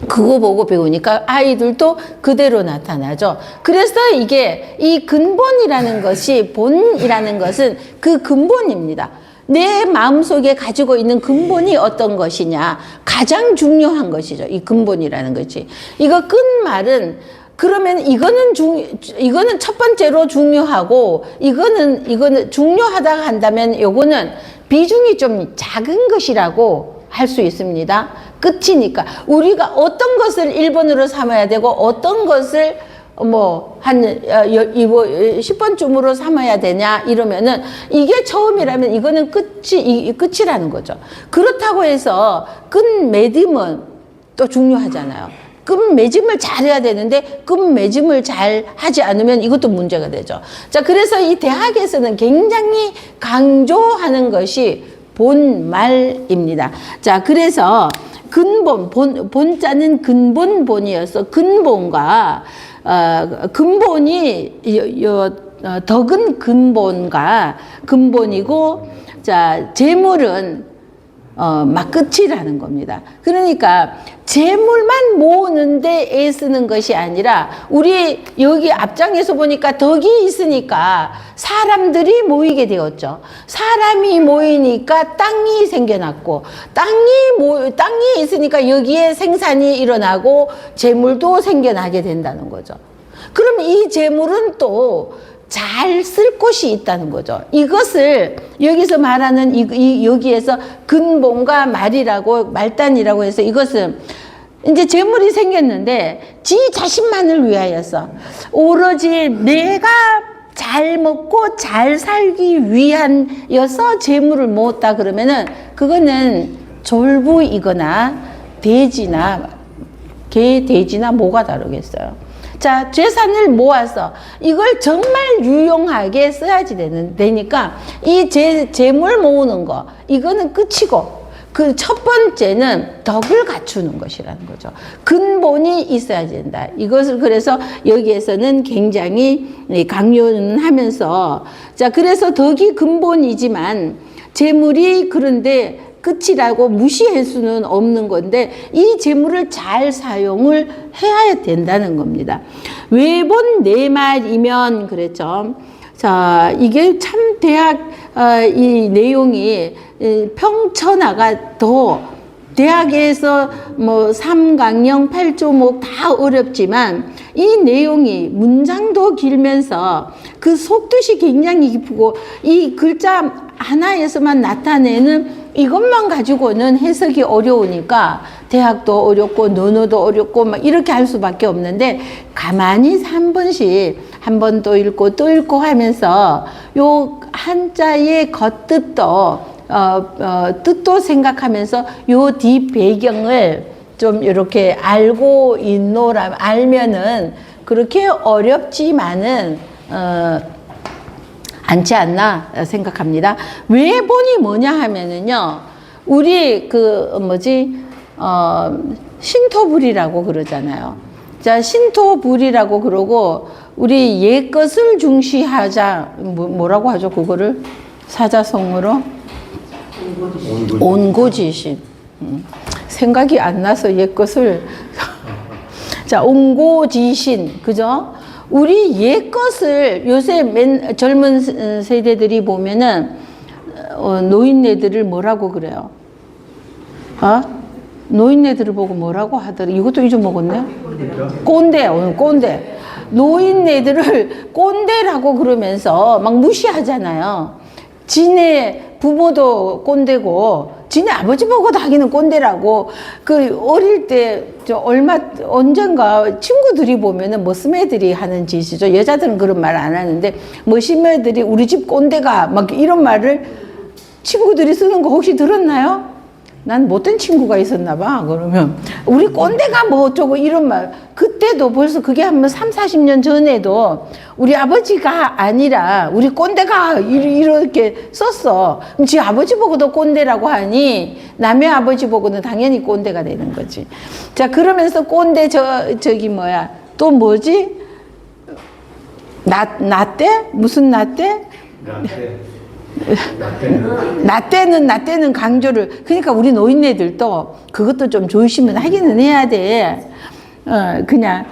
Speaker 1: 그거 보고 배우니까 아이들도 그대로 나타나죠. 그래서 이게 이 근본이라는 것이, 본이라는 것은 그 근본입니다. 내 마음속에 가지고 있는 근본이 어떤 것이냐, 가장 중요한 것이죠. 이 근본이라는 것이. 이거 끝말은, 그러면 이거는 첫 번째로 중요하고, 이거는 중요하다고 한다면 요거는 비중이 좀 작은 것이라고 할 수 있습니다. 끝이니까. 우리가 어떤 것을 1번으로 삼아야 되고, 어떤 것을 한 10번쯤으로 삼아야 되냐 이러면은 이게 처음이라면 이거는 끝이라는 거죠. 그렇다고 해서 끝맺음은 또 중요하잖아요. 끝맺음을 잘해야 되는데 끝맺음을 잘 하지 않으면 이것도 문제가 되죠. 자, 그래서 이 대학에서는 굉장히 강조하는 것이 본말입니다. 자, 그래서 본자는 근본이어서 근본과 근본이 덕은 근본이고, 자, 재물은 막 끝이라는 겁니다. 그러니까 재물만 모으는데 애쓰는 것이 아니라, 우리 여기 앞장에서 보니까 덕이 있으니까 사람들이 모이게 되었죠. 사람이 모이니까 땅이 생겨났고, 땅이 있으니까 여기에 생산이 일어나고 재물도 생겨나게 된다는 거죠. 그럼 이 재물은 또 잘 쓸 곳이 있다는 거죠. 이것을 여기서 말하는 여기에서 근본과 말단이라고 해서, 이것은 이제 재물이 생겼는데 지 자신만을 위하여서 오로지 내가 잘 먹고 잘 살기 위하여서 재물을 모았다 그러면은 그거는 졸부이거나 돼지나 뭐가 다르겠어요. 자, 재산을 모아서 이걸 정말 유용하게 써야지 되니까 이 재물 모으는 거, 이거는 끝이고, 그 첫 번째는 덕을 갖추는 것이라는 거죠. 근본이 있어야 된다. 이것을 그래서 여기에서는 굉장히 강요는 하면서, 자, 그래서 덕이 근본이지만 재물이 그런데 끝이라고 무시할 수는 없는 건데, 이 재물을 잘 사용을 해야 된다는 겁니다. 외본 네 말이면 그랬죠. 자, 이게 참 이 내용이 평천하가 더 대학에서 뭐 삼강령, 팔조목 다 어렵지만 이 내용이 문장도 길면서 그 속뜻이 굉장히 깊고 이 글자 하나에서만 나타내는 이것만 가지고는 해석이 어려우니까 대학도 어렵고 논어도 어렵고 막 이렇게 할 수밖에 없는데, 가만히 3번씩 한 번 또 읽고 하면서 요 한자의 겉뜻도 뜻도 생각하면서 요 뒷 배경을 좀 이렇게 알면은 그렇게 어렵지만은 않지 않나 생각합니다. 외본이 뭐냐 하면은요, 우리 신토불이라고 그러잖아요. 자, 신토불이라고 그러고, 우리 옛것을 중시하자, 뭐라고 하죠, 그거를? 사자성어로? 온고지신. 생각이 안 나서 옛것을. 자, 온고지신. 그죠? 우리 옛것을 요새 젊은 세대들이 보면은, 노인네들을 뭐라고 그래요? 노인네들을 보고 뭐라고 하더라? 이것도 잊어먹었네? 꼰대, 오늘 꼰대. 노인네들을 꼰대라고 그러면서 막 무시하잖아요. 지네 부모도 꼰대고, 지네 아버지 보고도 하기는 꼰대라고. 그 어릴 때, 언젠가 친구들이 보면은 머스매들이 하는 짓이죠. 여자들은 그런 말 안 하는데, 머스매들이 우리 집 꼰대가 막 이런 말을 친구들이 쓰는 거 혹시 들었나요? 난 못된 친구가 있었나 봐. 그러면 우리 꼰대가 뭐 어쩌고 이런 말. 그때도 벌써 그게 한 3, 40년 전에도 우리 아버지가 아니라 우리 꼰대가 이렇게 썼어. 그럼 지 아버지 보고도 꼰대라고 하니 남의 아버지 보고는 당연히 꼰대가 되는 거지. 자, 그러면서 꼰대 또 뭐지? 나때? 무슨 나때? 나때는 강조를. 그러니까 우리 노인네들도 그것도 좀 조심은 하기는 해야 돼. 그냥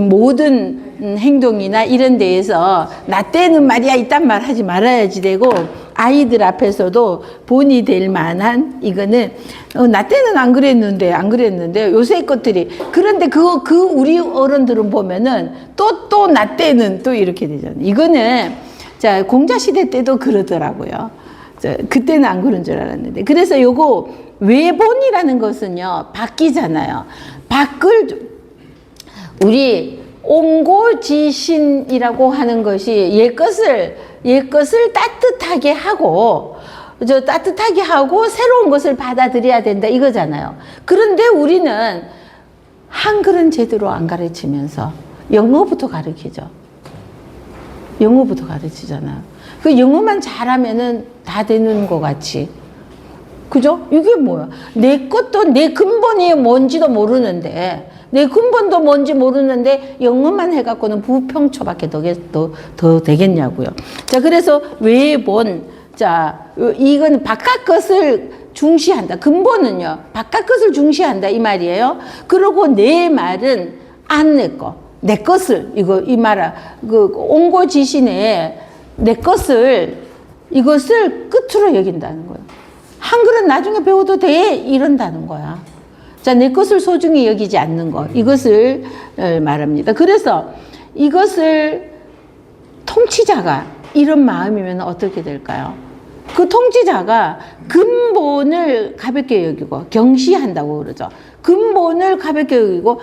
Speaker 1: 모든 행동이나 이런 데에서 나때는 말이야 이딴 말 하지 말아야지 되고, 아이들 앞에서도 본이 될 만한 이거는 나때는 안 그랬는데 요새 것들이. 그런데 우리 어른들은 보면은 또 나때는 또 이렇게 되잖아. 이거는 자, 공자시대 때도 그러더라고요. 그때는 안 그런 줄 알았는데. 그래서 요거 외본이라는 것은요, 바뀌잖아요. 우리 온고지신이라고 하는 것이 옛것을 따뜻하게 하고, 새로운 것을 받아들여야 된다 이거잖아요. 그런데 우리는 한글은 제대로 안 가르치면서 영어부터 가르치죠. 영어부터 가르치잖아요. 그 영어만 잘하면은 다 되는 것 같이. 그죠? 이게 뭐야? 내 근본이 뭔지도 모르는데, 영어만 해갖고는 부평초밖에 더 되겠냐고요. 자, 그래서 외본. 자, 이건 바깥 것을 중시한다. 근본은요, 바깥 것을 중시한다. 이 말이에요. 그리고 내 말은 안 내 거. 내 것을, 온고지신에 이것을 끝으로 여긴다는 거예요. 한글은 나중에 배워도 돼. 이런다는 거야. 자, 내 것을 소중히 여기지 않는 것. 이것을 말합니다. 그래서 이것을 통치자가 이런 마음이면 어떻게 될까요? 그 통치자가 근본을 가볍게 여기고 경시한다고 그러죠. 근본을 가볍게 여기고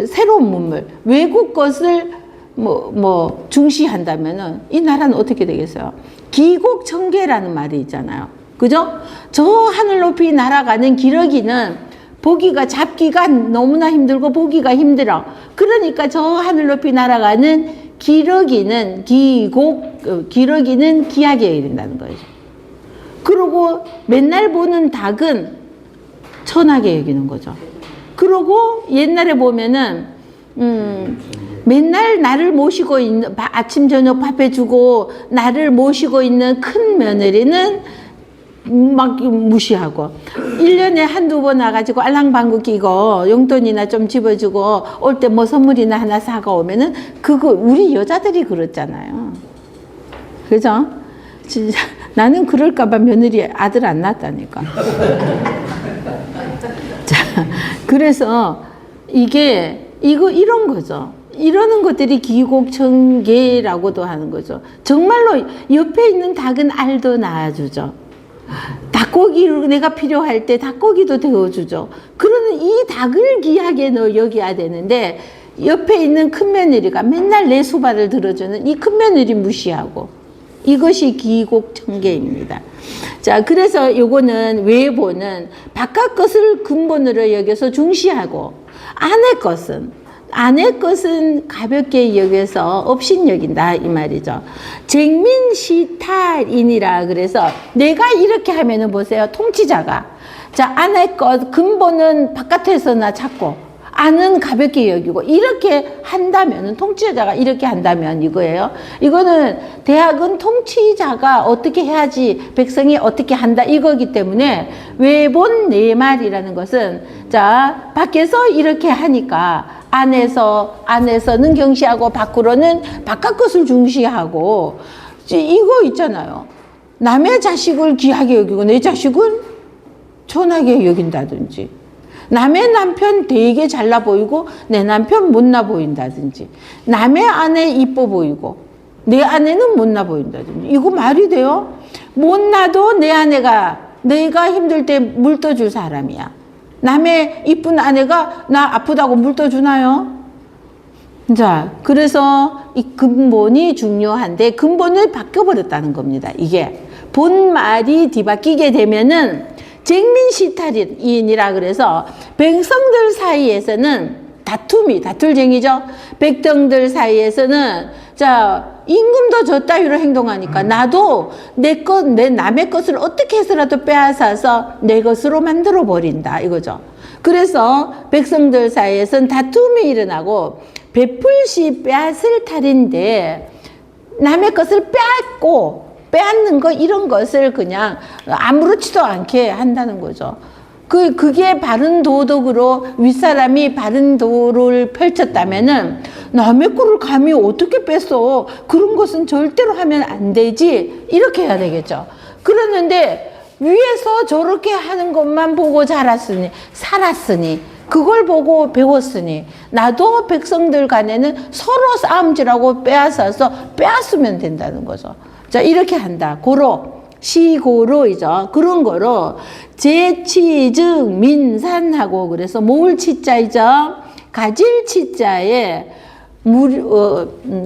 Speaker 1: 새로운 문물, 외국 것을 중시한다면은 이 나라는 어떻게 되겠어요? 기곡청계라는 말이 있잖아요. 그죠? 저 하늘 높이 날아가는 기러기는 잡기가 너무나 힘들고 보기가 힘들어. 그러니까 저 하늘 높이 날아가는 기러기는 기하게 해야 된다는 거죠. 그러고 맨날 보는 닭은 천하게 여기는 거죠. 그러고 옛날에 보면은 맨날 나를 모시고 있는, 아침 저녁 밥 해주고 나를 모시고 있는 큰 며느리는 막 무시하고 1년에 한두 번 와가지고 알랑방구 끼고 용돈이나 좀 집어주고 올 때 뭐 선물이나 하나 사가 오면은 그거 우리 여자들이 그렇잖아요. 그죠? 진짜 나는 그럴까봐 며느리 아들 안 낳았다니까. 자, 그래서 이런 거죠. 이러는 것들이 기곡청계라고도 하는 거죠. 정말로 옆에 있는 닭은 알도 낳아주죠. 닭고기를 내가 필요할 때 닭고기도 데워주죠. 그러는 이 닭을 귀하게 너 여겨야 되는데 옆에 있는 큰며느리가 맨날 내 수발을 들어주는 이 큰며느리 무시하고, 이것이 기곡청계입니다. 자, 그래서 요거는 외보는 바깥 것을 근본으로 여겨서 중시하고 안의 것은 가볍게 여겨서 업신여긴다 이 말이죠. 쟁민시탈인이라 그래서 내가 이렇게 하면은 보세요. 통치자가 자, 안의 것 근본은 바깥에서나 찾고 안은 가볍게 여기고 이렇게 한다면은, 통치자가 이렇게 한다면 이거예요. 이거는 대학은 통치자가 어떻게 해야지 백성이 어떻게 한다 이거기 때문에 외본 내말이라는 것은 자, 밖에서 이렇게 하니까 안에서는 경시하고 밖으로는 바깥 것을 중시하고, 이거 있잖아요. 남의 자식을 귀하게 여기고 내 자식은 천하게 여긴다든지, 남의 남편 되게 잘나 보이고 내 남편 못나 보인다든지, 남의 아내 이뻐 보이고 내 아내는 못나 보인다든지, 이거 말이 돼요? 못나도 내 아내가 내가 힘들 때 물 떠줄 사람이야. 남의 이쁜 아내가 나 아프다고 물 떠주나요? 자, 그래서 이 근본이 중요한데 근본을 바뀌어버렸다는 겁니다. 이게 본말이 뒤바뀌게 되면은 쟁민시탈인이라 그래서 백성들 사이에서는 다툴쟁이죠. 백성들 사이에서는 자, 임금도 저 따위로 행동하니까 나도 남의 것을 어떻게 해서라도 빼앗아서 내 것으로 만들어 버린다 이거죠. 그래서 백성들 사이에서는 다툼이 일어나고 베풀시 빼앗을 탈인데 남의 것을 빼앗는 거 이런 것을 그냥 아무렇지도 않게 한다는 거죠. 그게 바른 도덕으로 윗사람이 바른 도를 펼쳤다면은 남의 거를 감히 어떻게 뺐어? 그런 것은 절대로 하면 안 되지. 이렇게 해야 되겠죠. 그러는데 위에서 저렇게 하는 것만 보고 살았으니 그걸 보고 배웠으니 나도 백성들 간에는 서로 싸움질하고 빼앗으면 된다는 거죠. 자, 이렇게 한다. 시고로이죠. 그런 거로 제치즉 민산하고 그래서 모을 치자이죠. 가질 치자에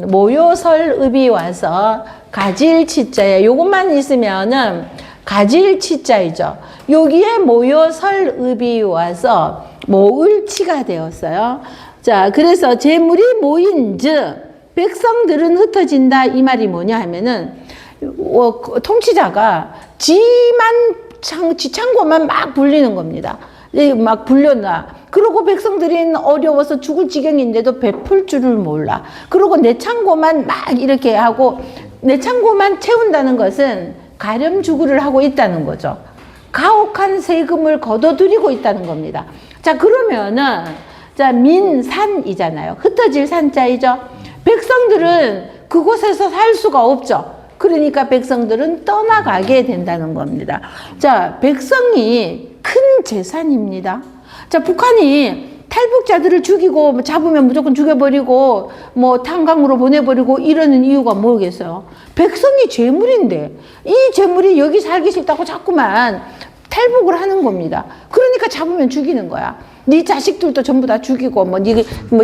Speaker 1: 모요설읍이 와서 가질 치자에 요것만 있으면은 가질 치자이죠. 여기에 모요설읍이 와서 모을치가 되었어요. 자, 그래서 재물이 모인즉 백성들은 흩어진다 이 말이 뭐냐 하면은 통치자가 지 창고만 막 불리는 겁니다. 막 불려놔. 그리고 백성들이 어려워서 죽을 지경인데도 베풀 줄을 몰라. 그리고 내 창고만 막 이렇게 하고 내 창고만 채운다는 것은 가렴주구를 하고 있다는 거죠. 가혹한 세금을 걷어들이고 있다는 겁니다. 자, 그러면은 자, 민산이잖아요. 흩어질 산자이죠. 백성들은 그곳에서 살 수가 없죠. 그러니까 백성들은 떠나가게 된다는 겁니다. 자, 백성이 큰 재산입니다. 자, 북한이 탈북자들을 죽이고 잡으면 무조건 죽여버리고 뭐 탄광으로 보내버리고 이러는 이유가 뭐겠어요? 백성이 재물인데 이 재물이 여기 살기 싫다고 자꾸만 탈북을 하는 겁니다. 그러니까 잡으면 죽이는 거야. 네 자식들도 전부 다 죽이고 뭐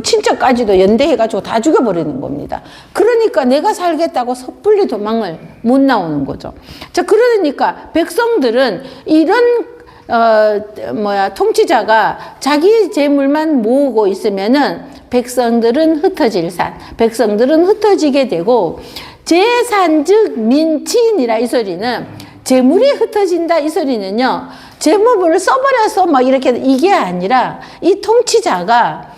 Speaker 1: 친척까지도 연대해가지고 다 죽여버리는 겁니다. 그러니까 내가 살겠다고 섣불리 도망을 못 나오는 거죠. 자, 그러니까 백성들은 이런 통치자가 자기 재물만 모으고 있으면은 백성들은 흩어지게 되고 재산즉 민친이라 이 소리는 재물이 흩어진다 이 소리는요, 재물을 써버려서 막 이렇게 이게 아니라 이 통치자가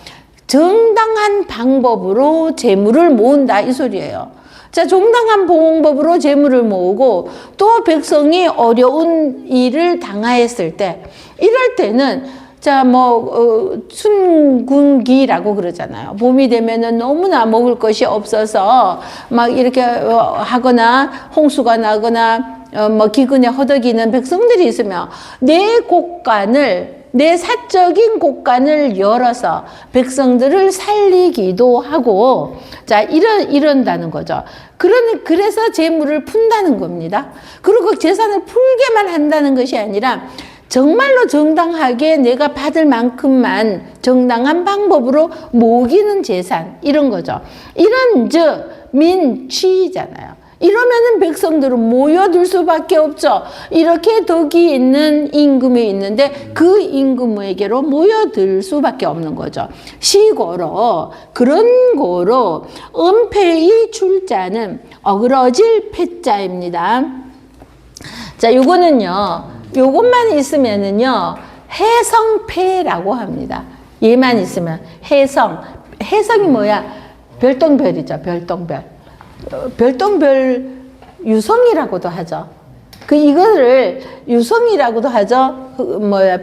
Speaker 1: 정당한 방법으로 재물을 모은다 이 소리예요. 자, 정당한 방법으로 재물을 모으고 또 백성이 어려운 일을 당하였을 때, 이럴 때는 자, 순군기라고 그러잖아요. 봄이 되면은 너무나 먹을 것이 없어서 막 이렇게 하거나 홍수가 나거나 기근에 허덕이는 백성들이 있으면 내 사적인 곳간을 열어서 백성들을 살리기도 하고, 자, 이런다는 거죠. 그래서 재물을 푼다는 겁니다. 그리고 재산을 풀게만 한다는 것이 아니라 정말로 정당하게 내가 받을 만큼만 정당한 방법으로 모으기는 재산, 이런 거죠. 이런 민취잖아요. 이러면은 백성들은 모여들 수밖에 없죠. 이렇게 덕이 있는 임금이 있는데 그 임금에게로 모여들 수밖에 없는 거죠. 시고로, 그런 고로 은폐의 출자는 어그러질 패자입니다. 자, 요것만 있으면은요, 해성패라고 합니다. 얘만 있으면 해성이 뭐야? 별똥별이죠. 별똥별 유성이라고도 하죠. 이거를 유성이라고도 하죠.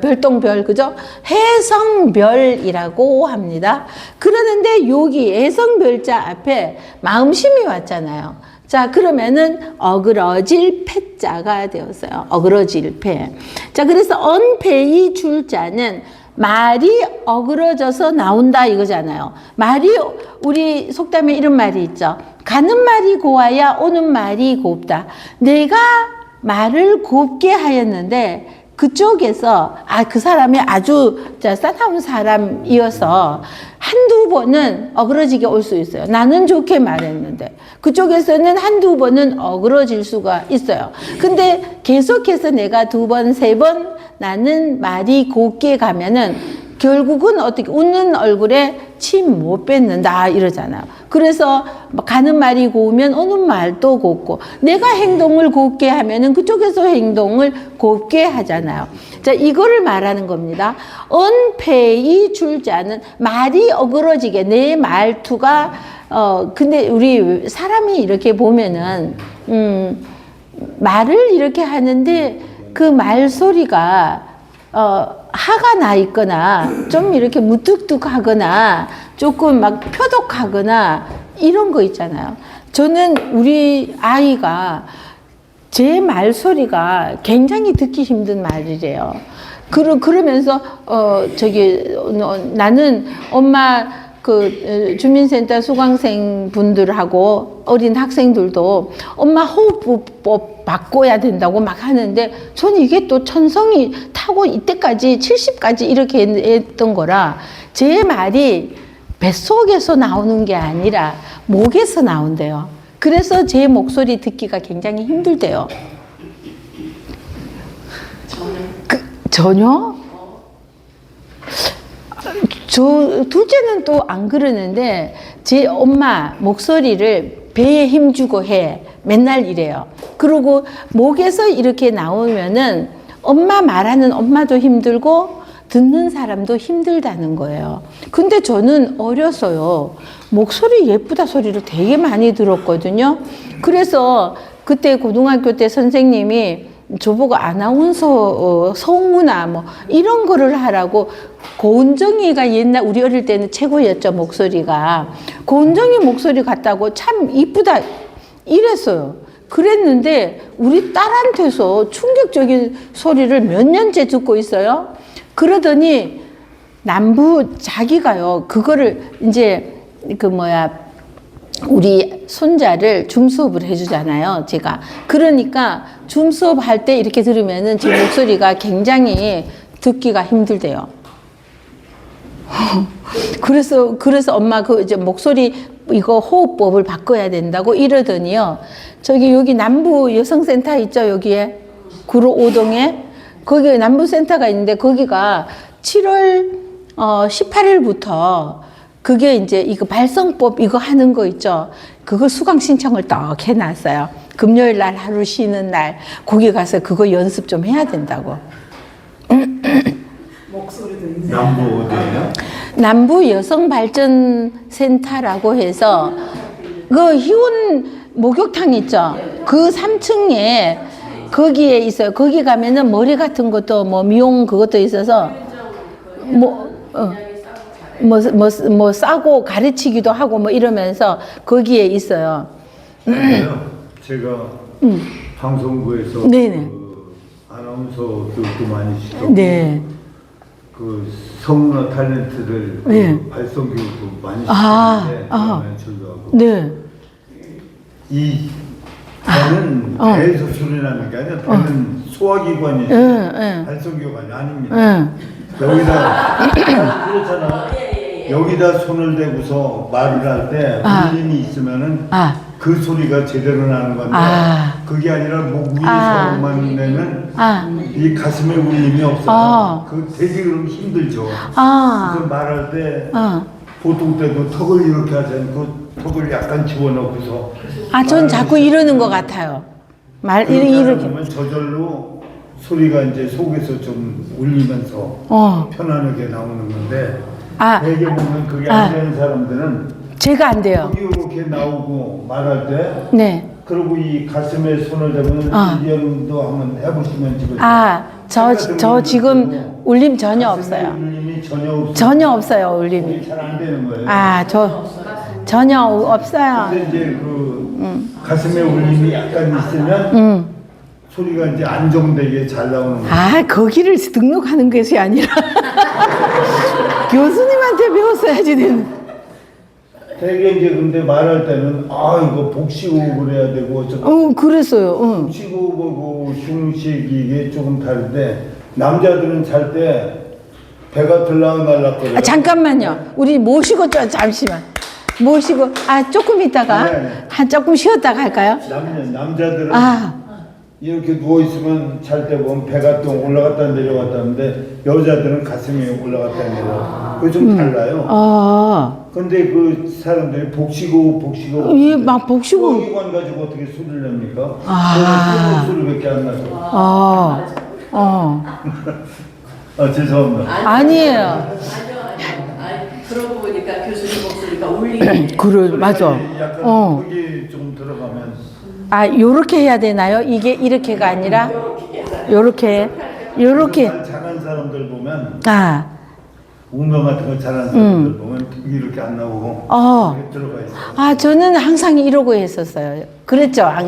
Speaker 1: 별똥별, 그죠? 해성별이라고 합니다. 그러는데 여기 해성별자 앞에 마음심이 왔잖아요. 자, 그러면은 어그러질 패자가 되었어요. 어그러질 패. 자, 그래서 언패의 출자는 말이 어그러져서 나온다 이거잖아요. 말이, 우리 속담에 이런 말이 있죠. 가는 말이 고와야 오는 말이 곱다. 내가 말을 곱게 하였는데 그쪽에서 그 사람이 아주 싸나운 사람이어서 한두 번은 어그러지게 올 수 있어요. 나는 좋게 말했는데 그쪽에서는 한두 번은 어그러질 수가 있어요. 근데 계속해서 내가 두 번, 세 번 나는 말이 곱게 가면은 결국은 어떻게 웃는 얼굴에 침 못 뱉는다 이러잖아요. 그래서 가는 말이 고우면 오는 말도 곱고, 내가 행동을 곱게 하면은 그쪽에서 행동을 곱게 하잖아요. 자, 이거를 말하는 겁니다. 언패의 출자는 말이 어그러지게, 내 말투가 근데 우리 사람이 이렇게 보면은 말을 이렇게 하는데 그 말소리가 화가 나 있거나 좀 이렇게 무뚝뚝하거나 조금 막 표독하거나 이런 거 있잖아요. 저는 우리 아이가 제 말소리가 굉장히 듣기 힘든 말이래요. 그러면서 나는 엄마 주민센터 수강생 분들하고 어린 학생들도 엄마 호흡법 바꿔야 된다고 막 하는데, 저는 이게 또 천성이 타고 이때까지 70까지 이렇게 했던 거라 제 말이 뱃속에서 나오는 게 아니라 목에서 나온대요. 그래서 제 목소리 듣기가 굉장히 힘들대요. 전혀? 둘째는 또 안 그러는데 제 엄마 목소리를 배에 힘주고 해. 맨날 이래요. 그리고 목에서 이렇게 나오면은 엄마 말하는 엄마도 힘들고 듣는 사람도 힘들다는 거예요. 근데 저는 어려서요, 목소리 예쁘다 소리를 되게 많이 들었거든요. 그래서 그때 고등학교 때 선생님이 저보고 아나운서 성우나 이런 거를 하라고, 고은정이가 옛날 우리 어릴 때는 최고였죠, 목소리가. 고은정이 목소리 같다고 참 이쁘다 이랬어요. 그랬는데 우리 딸한테서 충격적인 소리를 몇 년째 듣고 있어요. 그러더니 자기가요, 그거를 이제 우리 손자를 줌 수업을 해주잖아요, 제가. 그러니까 줌 수업 할 때 이렇게 들으면은 제 목소리가 굉장히 듣기가 힘들대요. 그래서 엄마 이제 목소리 이거 호흡법을 바꿔야 된다고 이러더니요. 여기 남부 여성센터 있죠, 여기에 구로 5동에 거기 남부센터가 있는데 거기가 7월 18일부터 그게 이제 이거 발성법 이거 하는 거 있죠. 그거 수강 신청을 딱 해놨어요. 금요일 날 하루 쉬는 날 거기 가서 그거 연습 좀 해야 된다고.
Speaker 2: 남부 어디예요?
Speaker 1: 남부 여성발전센터라고 해서 그 희원 목욕탕 있죠. 그 3층에 거기에 있어요. 거기 가면은 머리 같은 것도 뭐 미용 그것도 있어서 뭐 싸고 가르치기도 하고 뭐 이러면서 거기에 있어요.
Speaker 2: 제가 방송국에서
Speaker 1: 네네.
Speaker 2: 그 아나운서 교육도 많이 시켰고
Speaker 1: 네.
Speaker 2: 그 성문화 탤런트들 그
Speaker 1: 네.
Speaker 2: 발성 교육도 많이
Speaker 1: 아,
Speaker 2: 시켰는데
Speaker 1: 아.
Speaker 2: 연출도 하고
Speaker 1: 네.
Speaker 2: 이 배는 배에서 소리 나는 게 아니라 배는 소화기관이 발성기관이 아닙니다. 여기다 그렇잖아. 여기다 손을 대고서 말을 할 때 울림이 있으면은 그 소리가 제대로 나는 건데 그게 아니라 목 위에서만 내면 이 가슴에 울림이 없어서 그 되게 그럼 힘들죠. 그래서 말할 때 보통 때도 턱을 이렇게 하지 않고 턱을 약간 집어넣고서
Speaker 1: 전 자꾸 이러는 것 같아요. 이렇게.
Speaker 2: 보면 저절로 소리가 이제 속에서 좀 울리면서 편안하게 나오는 건데 되게 보면 그게 안 되는 사람들은
Speaker 1: 제가 안 돼요.
Speaker 2: 턱이 이렇게 나오고 말할 때
Speaker 1: 네.
Speaker 2: 그리고 이 가슴에 손을 대면 이연도 한번 해보시면 집에서
Speaker 1: 저 지금 울림 전혀 없어요.
Speaker 2: 울림이 전혀 없어요.
Speaker 1: 전혀 없어요, 울림이.
Speaker 2: 잘 안 되는 거예요.
Speaker 1: 저 전혀 없어요.
Speaker 2: 근데 이제 그 가슴에 울림이 약간 있으면 소리가 이제 안정되게 잘 나오는 거예요.
Speaker 1: 거기를 등록하는 것이 아니라 교수님한테 배웠어야지 되는.
Speaker 2: 되게 이제 근데 말할 때는 이거 복식호흡을 해야 되고
Speaker 1: 그랬어요.
Speaker 2: 복식호흡하고 흉식 이게 조금 다른데 남자들은 잘 때 배가 들락날락거려요.
Speaker 1: 잠깐만요. 우리 모시고 잠시만. 모시고 조금 있다가
Speaker 2: 네.
Speaker 1: 조금 쉬었다가 할까요?
Speaker 2: 남자들은 이렇게 누워 있으면 잘 때 보면 배가 또 올라갔다 내려갔다 하는데 여자들은 가슴이 올라갔다 내려갔다. 그게 좀 달라요. 근데 그 사람들이 복식호흡
Speaker 1: 막 복식호흡.
Speaker 2: 소화기관 가지고 어떻게 소리를 냅니까? 소리밖에 안 나서. 죄송합니다.
Speaker 1: 아니에요.
Speaker 3: 그러고 보니까 교수님 목소리가 울리네.
Speaker 1: 그래, 맞아.
Speaker 2: 약간 거기 좀 들어가면
Speaker 1: 요렇게 해야 되나요? 이게 이렇게가 아니라 요렇게
Speaker 2: 잘하는 사람들 보면
Speaker 1: 운동
Speaker 2: 같은 거 잘하는 사람들 보면 이렇게 안 나오고 이렇게 들어가 있어요.
Speaker 1: 저는 항상 이러고 했었어요. 그랬죠.